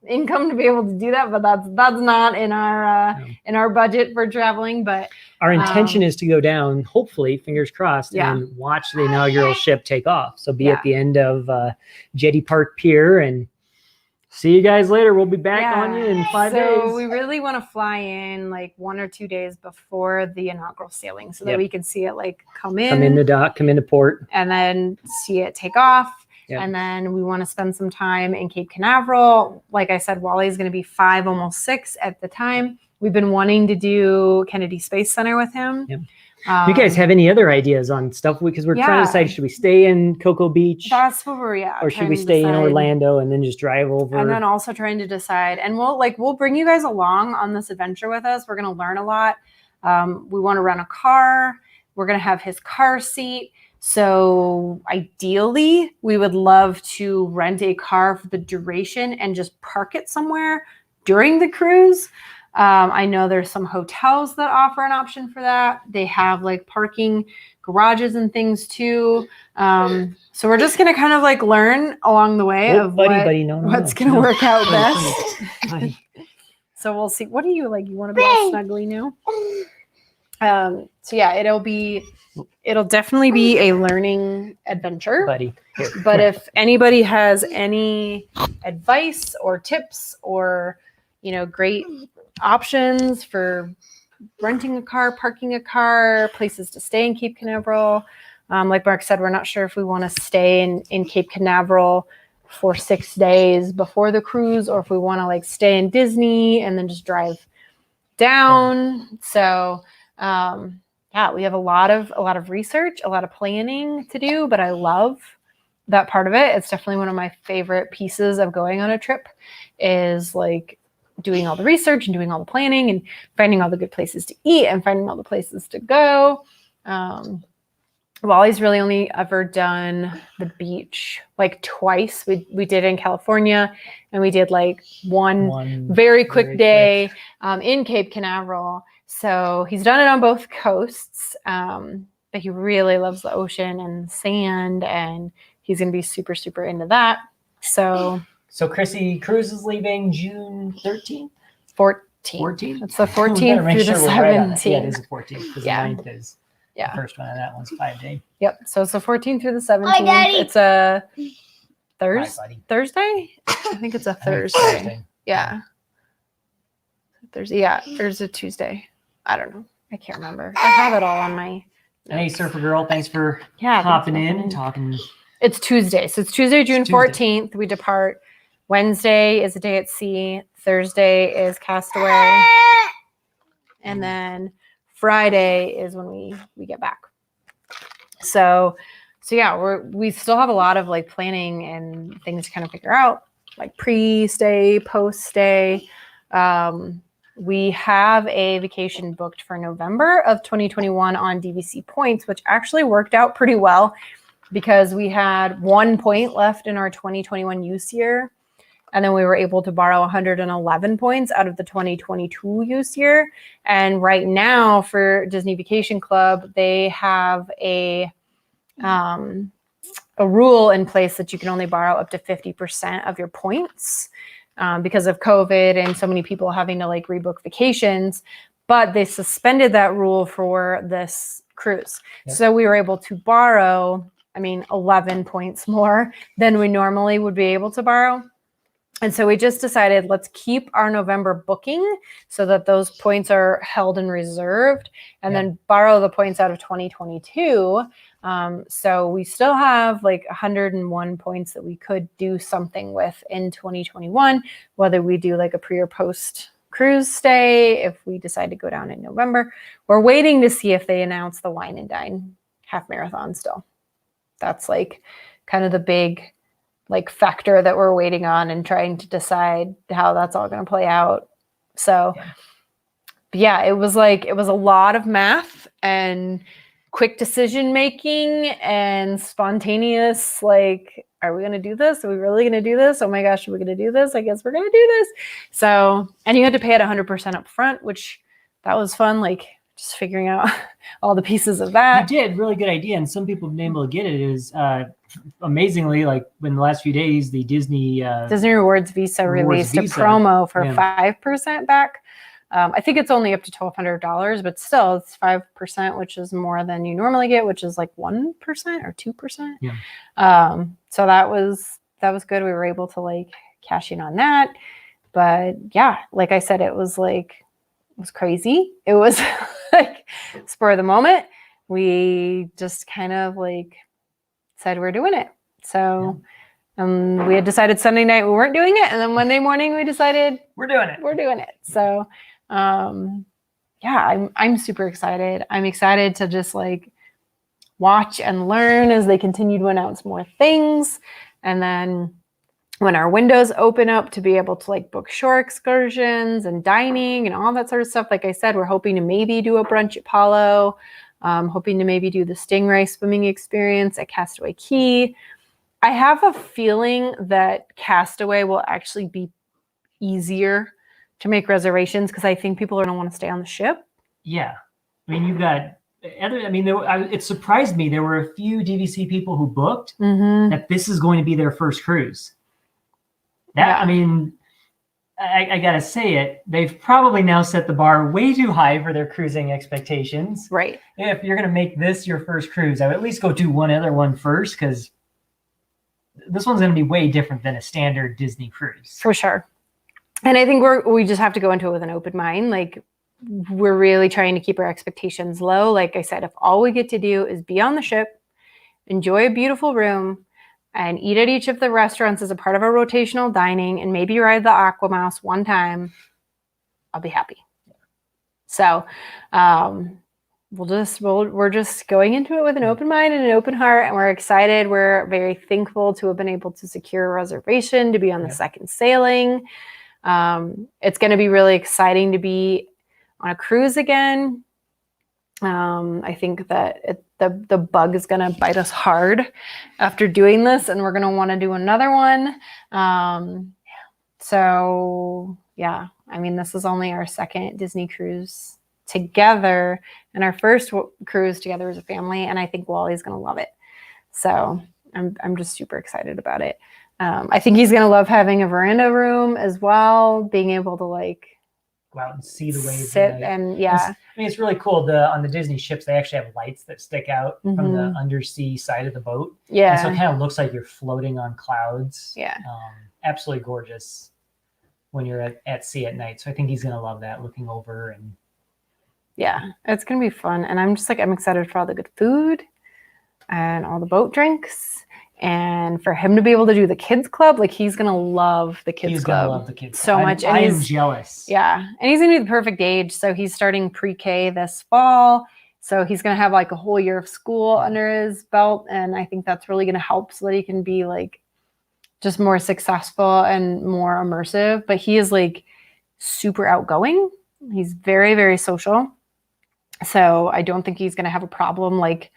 income to be able to do that, but that's not in our budget for traveling. But our intention is to go down, hopefully, fingers crossed, and watch the inaugural ship take off. So be at the end of Jetty Park Pier and see you guys later. We'll be back on you in 5 days. So we really want to fly in like 1 or 2 days before the inaugural sailing so that we can see it like come in the dock, come into port, and then see it take off. Yep. And then we want to spend some time in Cape Canaveral. Like I said, Wally is going to be 5, almost 6 at the time. We've been wanting to do Kennedy Space Center with him. Yep. Do you guys have any other ideas on stuff? Because we're trying to decide, should we stay in Cocoa Beach? That's what we're, or should we stay in Orlando and then just drive over? And then also trying to decide. And we'll bring you guys along on this adventure with us. We're going to learn a lot. We want to rent a car. We're going to have his car seat. So ideally, we would love to rent a car for the duration and just park it somewhere during the cruise. I know there's some hotels that offer an option for that. They have like parking garages and things too. So we're just going to kind of like learn along the way of what's going to work out best. So we'll see. What do you like? You want to be all snuggly now? So yeah, it'll definitely be a learning adventure. Buddy. Here. But if anybody has any advice or tips or, great options for renting a car, parking a car, places to stay in Cape Canaveral. Like Mark said, we're not sure if we want to stay in Cape Canaveral for 6 days before the cruise, or if we want to like stay in Disney and then just drive down. So, we have a lot of research, a lot of planning to do, but I love that part of it. It's definitely one of my favorite pieces of going on a trip is like doing all the research and doing all the planning and finding all the good places to eat and finding all the places to go. Wally's really only ever done the beach like twice. We did in California, and we did like one very quick day in Cape Canaveral. So he's done it on both coasts, but he really loves the ocean and sand, and he's going to be super, super into that. So Chrissy Cruse is leaving June 13th? 14th. It's the 14th through the 17th. Yeah, it is the 14th because the 9th is the first one, and that one's 5 day. Yep. So it's the 14th through the 17th. It's a Thursday? I think it's a Thursday. Yeah. Thursday. Yeah. There's a Tuesday. I don't know. I can't remember. I have it all on my notes. Hey, Surfer Girl, thanks for hopping in and talking. It's Tuesday. So it's Tuesday, June 14th. We depart. Wednesday is a day at sea. Thursday is Castaway. And then Friday is when we get back. So yeah, we still have a lot of like planning and things to kind of figure out, like pre-stay, post-stay. We have a vacation booked for November of 2021 on DVC points, which actually worked out pretty well because we had 1 point left in our 2021 use year. And then we were able to borrow 111 points out of the 2022 use year. And right now for Disney Vacation Club, they have a rule in place that you can only borrow up to 50% of your points because of COVID and so many people having to like rebook vacations. But they suspended that rule for this cruise. Yep. So we were able to borrow, 11 points more than we normally would be able to borrow. And so we just decided, let's keep our November booking so that those points are held and reserved, and then borrow the points out of 2022. So we still have like 101 points that we could do something with in 2021, whether we do like a pre or post cruise stay, if we decide to go down in November. We're waiting to see if they announce the Wine and Dine half marathon still. That's like kind of the big like factor that we're waiting on and trying to decide how that's all going to play out. So it was a lot of math and quick decision making and spontaneous, like, are we going to do this? Are we really going to do this? Oh my gosh, are we going to do this? I guess we're going to do this. So, and you had to pay it 100% up front, which that was fun. Like just figuring out all the pieces of that. You did, really good idea. And some people have been able to get it. Is amazingly, like in the last few days, the Disney Rewards Visa released a promo for 5% back. I think it's only up to $1,200, but still it's 5%, which is more than you normally get, which is like 1% or 2%. Yeah. So that was good. We were able to like cash in on that. But yeah, like I said, it was crazy. It was like spur of the moment. We just kind of like said we're doing it. So we had decided Sunday night we weren't doing it, and then Monday morning we decided we're doing it. So I'm super excited. I'm excited to just like watch and learn as they continue to announce more things. And then when our windows open up to be able to like book shore excursions and dining and all that sort of stuff. Like I said, we're hoping to maybe do a brunch at Palo, hoping to maybe do the Stingray swimming experience at Castaway Cay. I have a feeling that Castaway will actually be easier to make reservations because I think people are going to want to stay on the ship. Yeah. I mean, you've got it surprised me. There were a few DVC people who booked that this is going to be their first cruise. I mean, I got to say it. They've probably now set the bar way too high for their cruising expectations. Right. If you're going to make this your first cruise, I would at least go do one other one first because this one's going to be way different than a standard Disney cruise. For sure. And I think we just have to go into it with an open mind. Like, we're really trying to keep our expectations low. Like I said, if all we get to do is be on the ship, enjoy a beautiful room, and eat at each of the restaurants as a part of our rotational dining, and maybe ride the Aqua Mouse one time, I'll be happy. So we're just going into it with an open mind and an open heart, and we're excited. We're very thankful to have been able to secure a reservation to be on the second sailing. It's going to be really exciting to be on a cruise again. I think that the bug is going to bite us hard after doing this, and we're going to want to do another one. So yeah, I mean, this is only our second Disney cruise together, and our first cruise together as a family, and I think Wally's going to love it. So I'm just super excited about it. I think he's going to love having a veranda room as well, being able to like go out and see the waves. And I mean, it's really cool. On the Disney ships, they actually have lights that stick out from the undersea side of the boat. Yeah. And so it kind of looks like you're floating on clouds. Yeah. Absolutely gorgeous when you're at sea at night. So I think he's going to love that, looking over. And yeah, it's going to be fun. And I'm excited for all the good food and all the boat drinks. And for him to be able to do the kids club, like he's going to love the kids club. He's going to love the kids so much. And I am jealous. Yeah. And he's going to be the perfect age. So he's starting pre-K this fall. So he's going to have like a whole year of school under his belt. And I think that's really going to help so that he can be like just more successful and more immersive. But he is like super outgoing. He's very, very social. So I don't think he's going to have a problem like,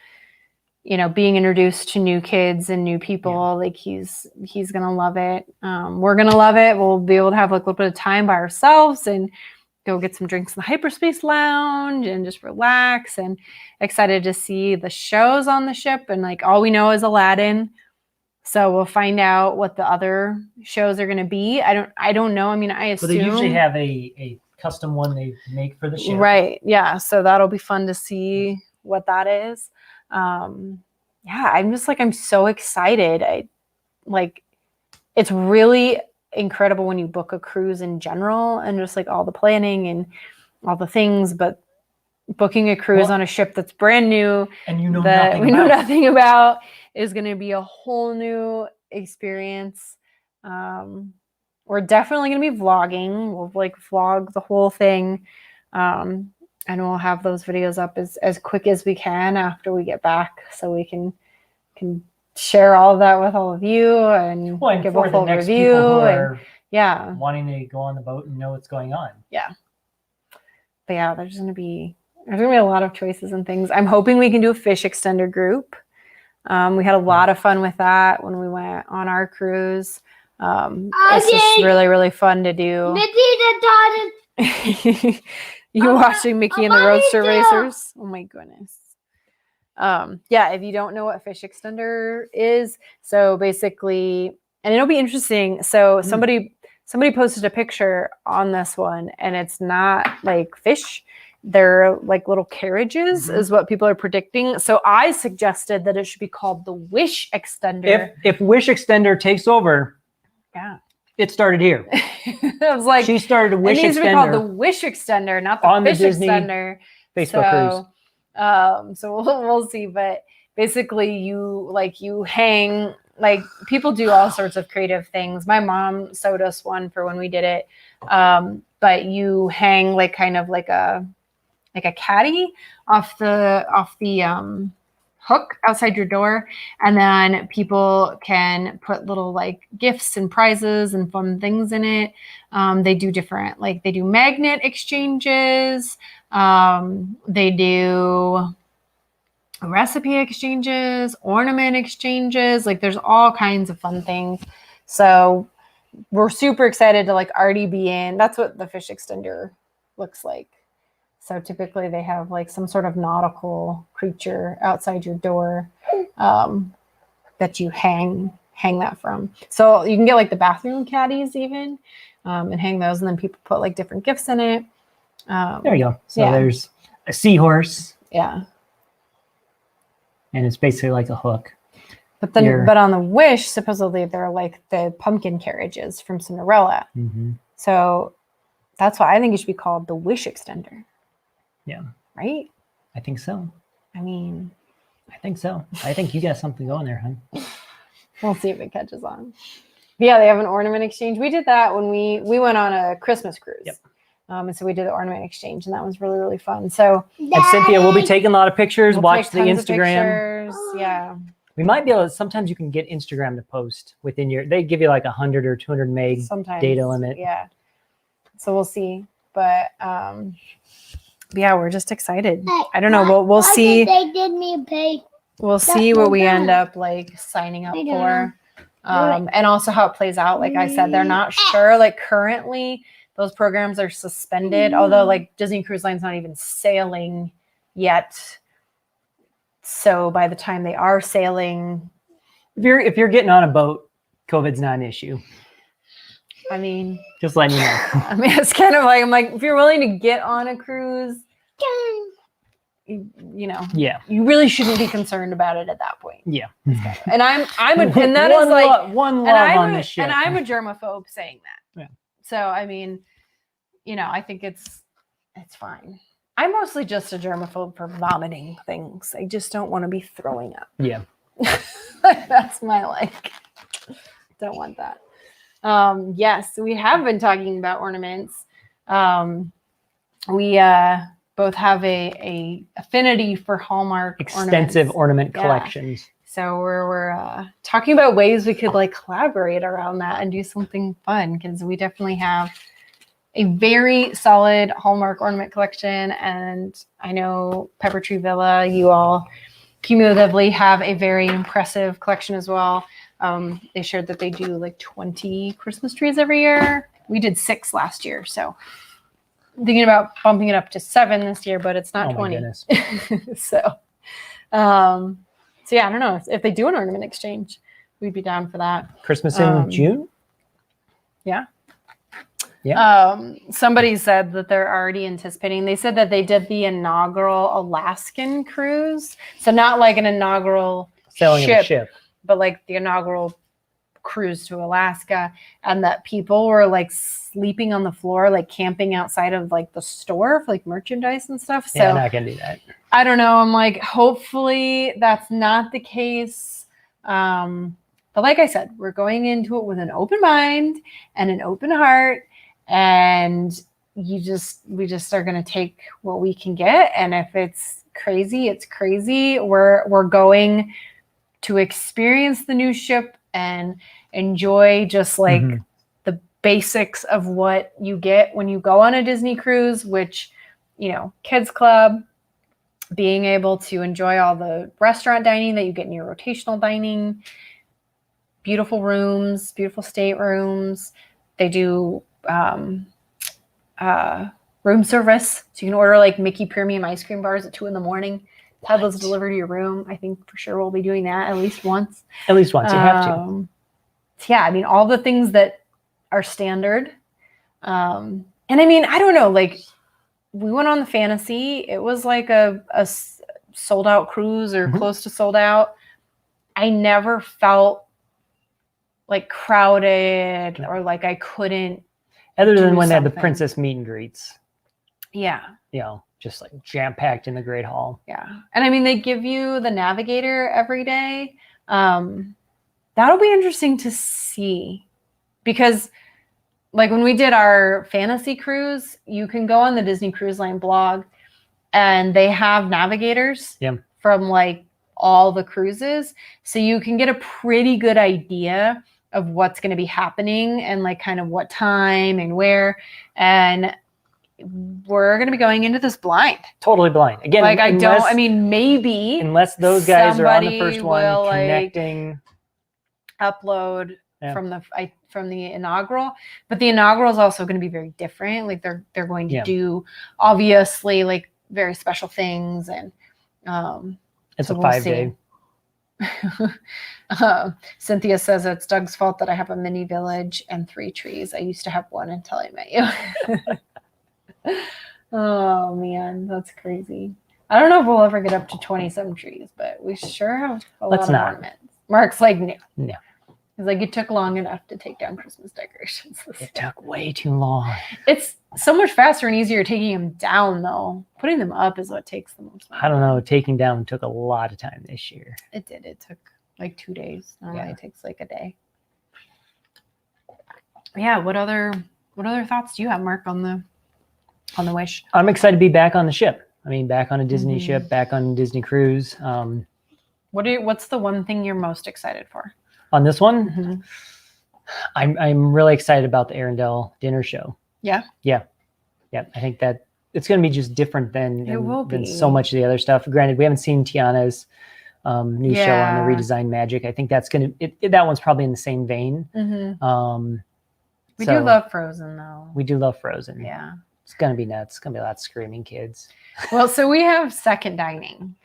you know, being introduced to new kids and new people. Yeah. Like he's going to love it. We're going to love it. We'll be able to have like a little bit of time by ourselves and go get some drinks in the hyperspace lounge and just relax, and excited to see the shows on the ship. And like, all we know is Aladdin. So we'll find out what the other shows are going to be. I don't know. I mean, I assume. Well, they usually have a custom one they make for the ship. Right. Yeah. So that'll be fun to see what that is. Yeah, I'm so excited. It's really incredible when you book a cruise in general and just like all the planning and all the things, but booking a cruise on a ship that's brand new and know nothing about is going to be a whole new experience. We're definitely going to be vlogging. We'll like vlog the whole thing. And we'll have those videos up as quick as we can after we get back, so we can share all of that with all of you and give a full review. And wanting to go on the boat and know what's going on. Yeah. But yeah, there's gonna be a lot of choices and things. I'm hoping we can do a fish extender group. We had a lot of fun with that when we went on our cruise. It's just really, really fun to do. You watching Mickey and the Roadster Racers? Oh my goodness. Yeah, if you don't know what fish extender is, so basically, and it'll be interesting. So somebody posted a picture on this one, and it's not like fish. They're like little carriages is what people are predicting. So I suggested that it should be called the Wish Extender. If Wish Extender takes over, yeah. It started here. I was like, she started a Wish Extender. It needs to be called the Wish Extender, not the Fish Extender. Facebook cruise. So we'll see. But basically, you hang, like people do all sorts of creative things. My mom sewed us one for when we did it. But you hang like kind of like a caddy off the hook outside your door, and then people can put little like gifts and prizes and fun things in it. They do different, like they do magnet exchanges. They do recipe exchanges, ornament exchanges. Like there's all kinds of fun things. So we're super excited to like already be in. That's what the fish extender looks like. So typically they have like some sort of nautical creature outside your door that you hang that from. So you can get like the bathroom caddies even and hang those, and then people put like different gifts in it. There you go. So there's a seahorse. Yeah. And it's basically like a hook. But then, but on the Wish, supposedly they're like the pumpkin carriages from Cinderella. Mm-hmm. So that's why I think it should be called the Wish Extender. Yeah. Right? I think so. I mean, I think so. I think you got something going there, hon. We'll see if it catches on. But yeah, they have an ornament exchange. We did that when we went on a Christmas cruise. Yep. And so we did the ornament exchange, and that was really, really fun. So and Cynthia, we'll be taking a lot of pictures. Watch the Instagram. Yeah. We might be able to, sometimes you can get Instagram to post within your, they give you like 100 or 200 meg data limit. Yeah. So we'll see. But yeah, we're just excited. I don't know. We'll see. They did me pay. We'll see what we end up like signing up for. And also how it plays out. Like I said, they're not sure. Like currently those programs are suspended, although like Disney Cruise Line's not even sailing yet. So by the time they are sailing, if you're getting on a boat, COVID's not an issue. I mean, just letting you know. I mean, it's kind of like, I'm like, if you're willing to get on a cruise, you know, you really shouldn't be concerned about it at that point. Yeah. And I'm and that is like one love on this ship. And I'm a germaphobe saying that. Yeah. So I mean, you know, I think it's fine. I'm mostly just a germaphobe for vomiting things. I just don't want to be throwing up. Yeah. That's my like. Don't want that. Yes, we have been talking about ornaments. We both have a affinity for Hallmark extensive ornament collections. So we're talking about ways we could like collaborate around that and do something fun, because we definitely have a very solid Hallmark ornament collection. And I know Pepper Tree Villa, you all cumulatively have a very impressive collection as well. They shared that they do like 20 Christmas trees every year. We did 6 last year. So I'm thinking about bumping it up to 7 this year, but it's not 20. So yeah, I don't know if they do an ornament exchange, we'd be down for that. Christmas in June. Yeah. Yeah. Somebody said that they're already anticipating. They said that they did the inaugural Alaskan cruise. So not like an inaugural ship, but like the inaugural cruise to Alaska, and that people were like sleeping on the floor, like camping outside of like the store for like merchandise and stuff. So I'm not gonna do that. I don't know. I'm like, hopefully that's not the case. But like I said, we're going into it with an open mind and an open heart. And we just are going to take what we can get. And if it's crazy, it's crazy. We're going to experience the new ship and enjoy just like the basics of what you get when you go on a Disney cruise, which, you know, kids club, being able to enjoy all the restaurant dining that you get in your rotational dining, beautiful rooms, beautiful staterooms. They do room service, so you can order like Mickey premium ice cream bars at 2 a.m. Have those delivered to your room. I think for sure we'll be doing that at least once. At least once, you have to. Yeah, I mean, all the things that are standard. And I mean, I don't know, like we went on the Fantasy. It was like a sold out cruise or close to sold out. I never felt like crowded or like I couldn't. Other than when they had the princess meet and greets. Yeah. You know, just like jam packed in the Great Hall. Yeah. And I mean, they give you the navigator every day. That'll be interesting to see, because like when we did our Fantasy cruise, you can go on the Disney Cruise Line blog and they have navigators from like all the cruises. So you can get a pretty good idea of what's going to be happening and like kind of what time and where. And we're going to be going into this blind. Totally blind. Again, like maybe unless those guys are on the first one will, connecting. Upload from the inaugural, but the inaugural is also going to be very different. Like they're going to do obviously like very special things, and it's a 5-day. Cynthia says it's Doug's fault that I have a mini village and 3 trees. I used to have 1 until I met you. Oh man, that's crazy. I don't know if we'll ever get up to 27 trees, but we sure have a lot of ornaments. Mark's like, no. He's like, it took long enough to take down Christmas decorations. It took way too long. It's so much faster and easier taking them down, though. Putting them up is what takes the most time. I don't know. Taking down took a lot of time this year. It did. It took like 2 days. Normally it takes like a day. Yeah. What other thoughts do you have, Mark, on the wish? I'm excited to be back on the ship. I mean, back on a Disney ship, back on Disney Cruise. What's the one thing you're most excited for? On this one, I'm really excited about the Arendelle dinner show. Yeah. I think that it's going to be just different than so much of the other stuff. Granted, we haven't seen Tiana's new show on the redesigned Magic. I think that's going to that one's probably in the same vein. We do love Frozen, though. We do love Frozen. Yeah. It's going to be nuts. It's going to be a lot of screaming kids. Well, so we have second dining.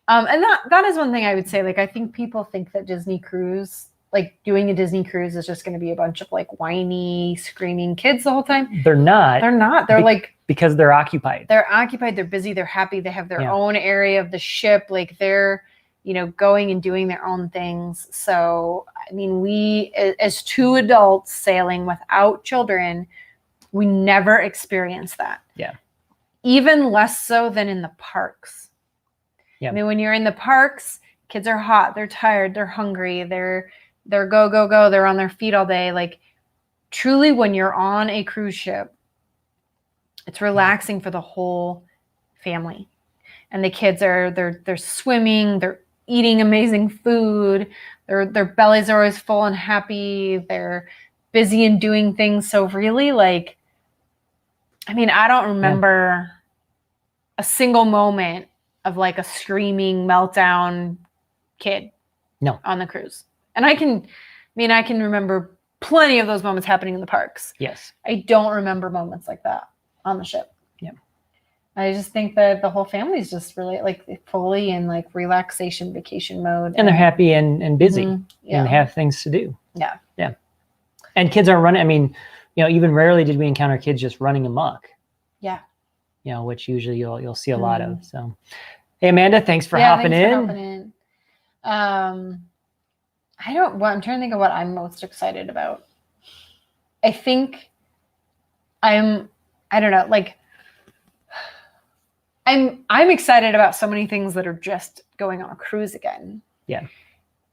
And that is one thing I would say. Like, I think people think that Disney Cruise, like doing a Disney Cruise is just going to be a bunch of like whiny, screaming kids the whole time. They're not. They're because they're occupied. They're busy. They're happy. They have their own area of the ship. Like they're, going and doing their own things. So, I mean, we, as 2 adults sailing without children, we never experienced that. Yeah. Even less so than in the parks. Yeah. I mean, when you're in the parks, kids are hot, they're tired, they're hungry, they're go, go, go, they're on their feet all day. Like truly when you're on a cruise ship, it's relaxing for the whole family. And the kids they're swimming, they're eating amazing food, their bellies are always full and happy, they're busy and doing things. So really, like, I mean, I don't remember a single moment of like a screaming meltdown kid on the cruise. And I can remember plenty of those moments happening in the parks. Yes. I don't remember moments like that on the ship. Yeah. I just think that the whole family's just really like fully in like relaxation vacation mode. And they're happy and busy and have things to do. Yeah. Yeah. And kids are running. I mean, even rarely did we encounter kids just running amok. Yeah. Which usually you'll see a lot of. So, hey, Amanda, thanks for hopping in. I'm trying to think of what I'm most excited about. I think I don't know, like I'm excited about so many things that are just going on a cruise again. Yeah.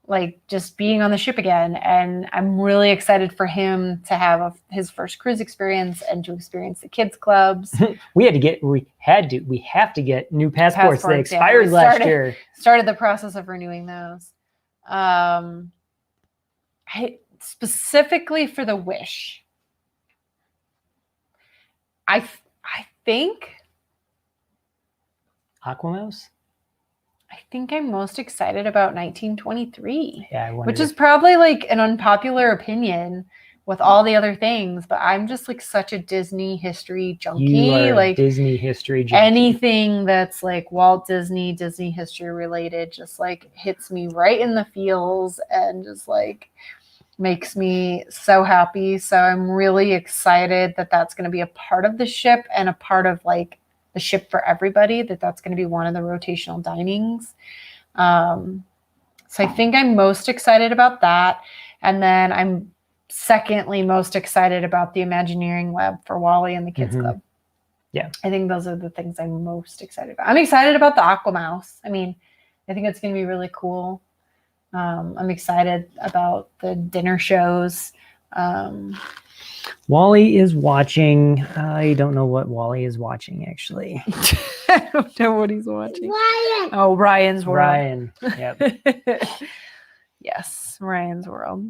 Like just being on the ship again. And I'm really excited for him to have his first cruise experience and to experience the kids clubs. We have to get new passports. They expired last year. Started the process of renewing those. Specifically for the wish, I think Aquamouse. I think I'm most excited about 1923. Yeah, which is probably like an unpopular opinion with all the other things, but I'm just like such a Disney history junkie. You are like Disney history junkie. Anything that's like Walt Disney history related just like hits me right in the feels and just like makes me so happy. So I'm really excited that that's going to be a part of the ship and a part of like the ship for everybody, that's going to be one of the rotational dinings. So I think I'm most excited about that. And then I'm secondly most excited about the Imagineering Lab for Wally and the Kids Club. Yeah. I think those are the things I'm most excited about. I'm excited about the Aquamouse. I mean, I think it's going to be really cool. I'm excited about the dinner shows. Wally is watching. I don't know what Wally is watching, actually. I don't know what he's watching. Ryan. Oh, Ryan's World. Ryan. Yep. Yes, Ryan's World.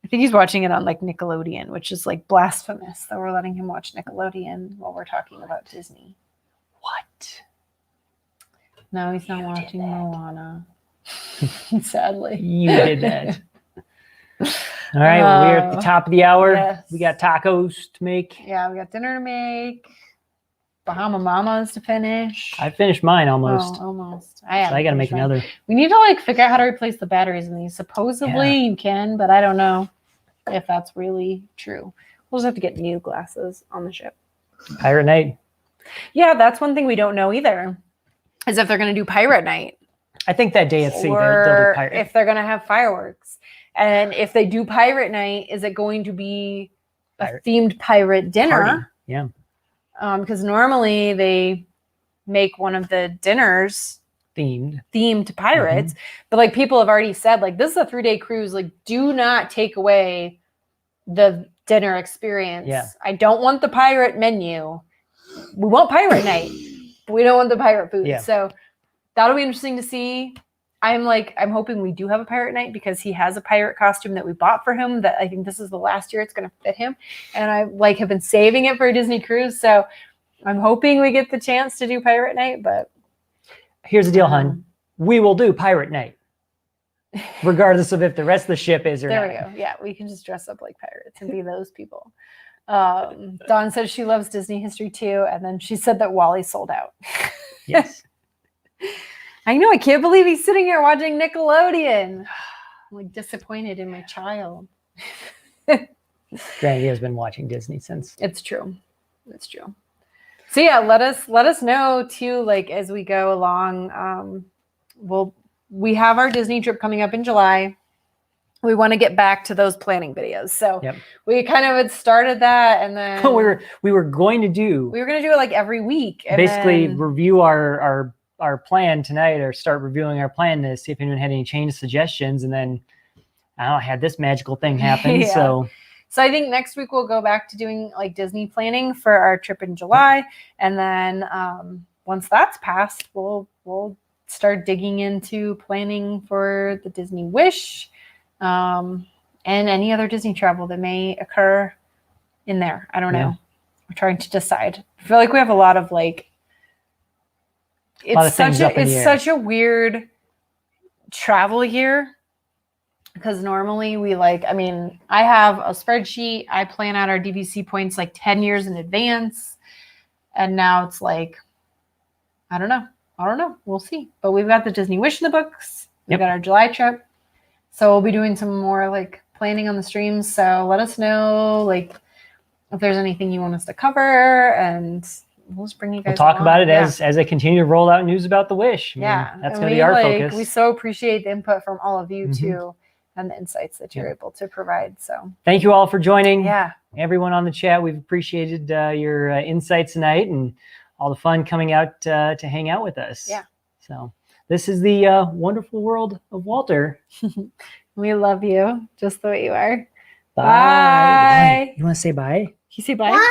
I think he's watching it on like Nickelodeon, which is like blasphemous that we're letting him watch Nickelodeon while we're talking about Disney. What? No, he's not watching Moana. Sadly. You did that. All right, well, we're at the top of the hour. Yes. We got tacos to make. Yeah, we got dinner to make. Bahama Mamas to finish. I finished mine almost. Oh, almost. So I got to make another. We need to like figure out how to replace the batteries in these. Supposedly you can, but I don't know if that's really true. We'll just have to get new glasses on the ship. Pirate Night. Yeah, that's one thing we don't know either. Is if they're going to do Pirate Night. I think that day at sea, they'll do Or pirate. if they're going to have fireworks. And if they do Pirate Night, is it going to be a themed pirate dinner? Party. Yeah. Because normally they make one of the dinners themed to pirates. But like people have already said, like this is a 3-day cruise. Like do not take away the dinner experience. Yeah. I don't want the pirate menu. We want pirate night. But we don't want the pirate food. Yeah. So that'll be interesting to see. I'm hoping we do have a pirate night because he has a pirate costume that we bought for him that I think this is the last year it's going to fit him. And I have been saving it for a Disney cruise. So I'm hoping we get the chance to do pirate night, but here's the deal, hun. We will do pirate night. Regardless of if the rest of the ship is or there not. we go. Yeah. We can just dress up like pirates and be those people. Dawn says she loves Disney history too. And then she said that Wally sold out. Yes. I know. I can't believe he's sitting here watching Nickelodeon. I'm like disappointed in my child. Granny has been watching Disney since. It's true. It's true. So yeah, let us know too, like as we go along. We have our Disney trip coming up in July. We want to get back to those planning videos. So we kind of had started that and then we were going to do it like every week. And basically review our plan tonight or start reviewing our plan to see if anyone had any change suggestions. And then I had this magical thing happen. So I think next week we'll go back to doing like Disney planning for our trip in July. And then once that's passed, we'll start digging into planning for the Disney Wish and any other Disney travel that may occur in there. I don't know. We're trying to decide. I feel like we have a lot of like, it's such a weird travel year because normally I have a spreadsheet. I plan out our DVC points like 10 years in advance. And now it's like, I don't know. We'll see. But we've got the Disney Wish in the books. We've got our July trip. So we'll be doing some more like planning on the streams. So let us know like if there's anything you want us to cover and we'll just bring you guys We'll talk along. about it as I continue to roll out news about the Wish. That's going to be our focus. We so appreciate the input from all of you too and the insights that you're able to provide. So thank you all for joining. Yeah. Everyone on the chat, we've appreciated your insights tonight and all the fun coming out to hang out with us. Yeah. So this is the wonderful world of Walter. We love you just the way you are. Bye. Bye. You want to say bye? You say bye?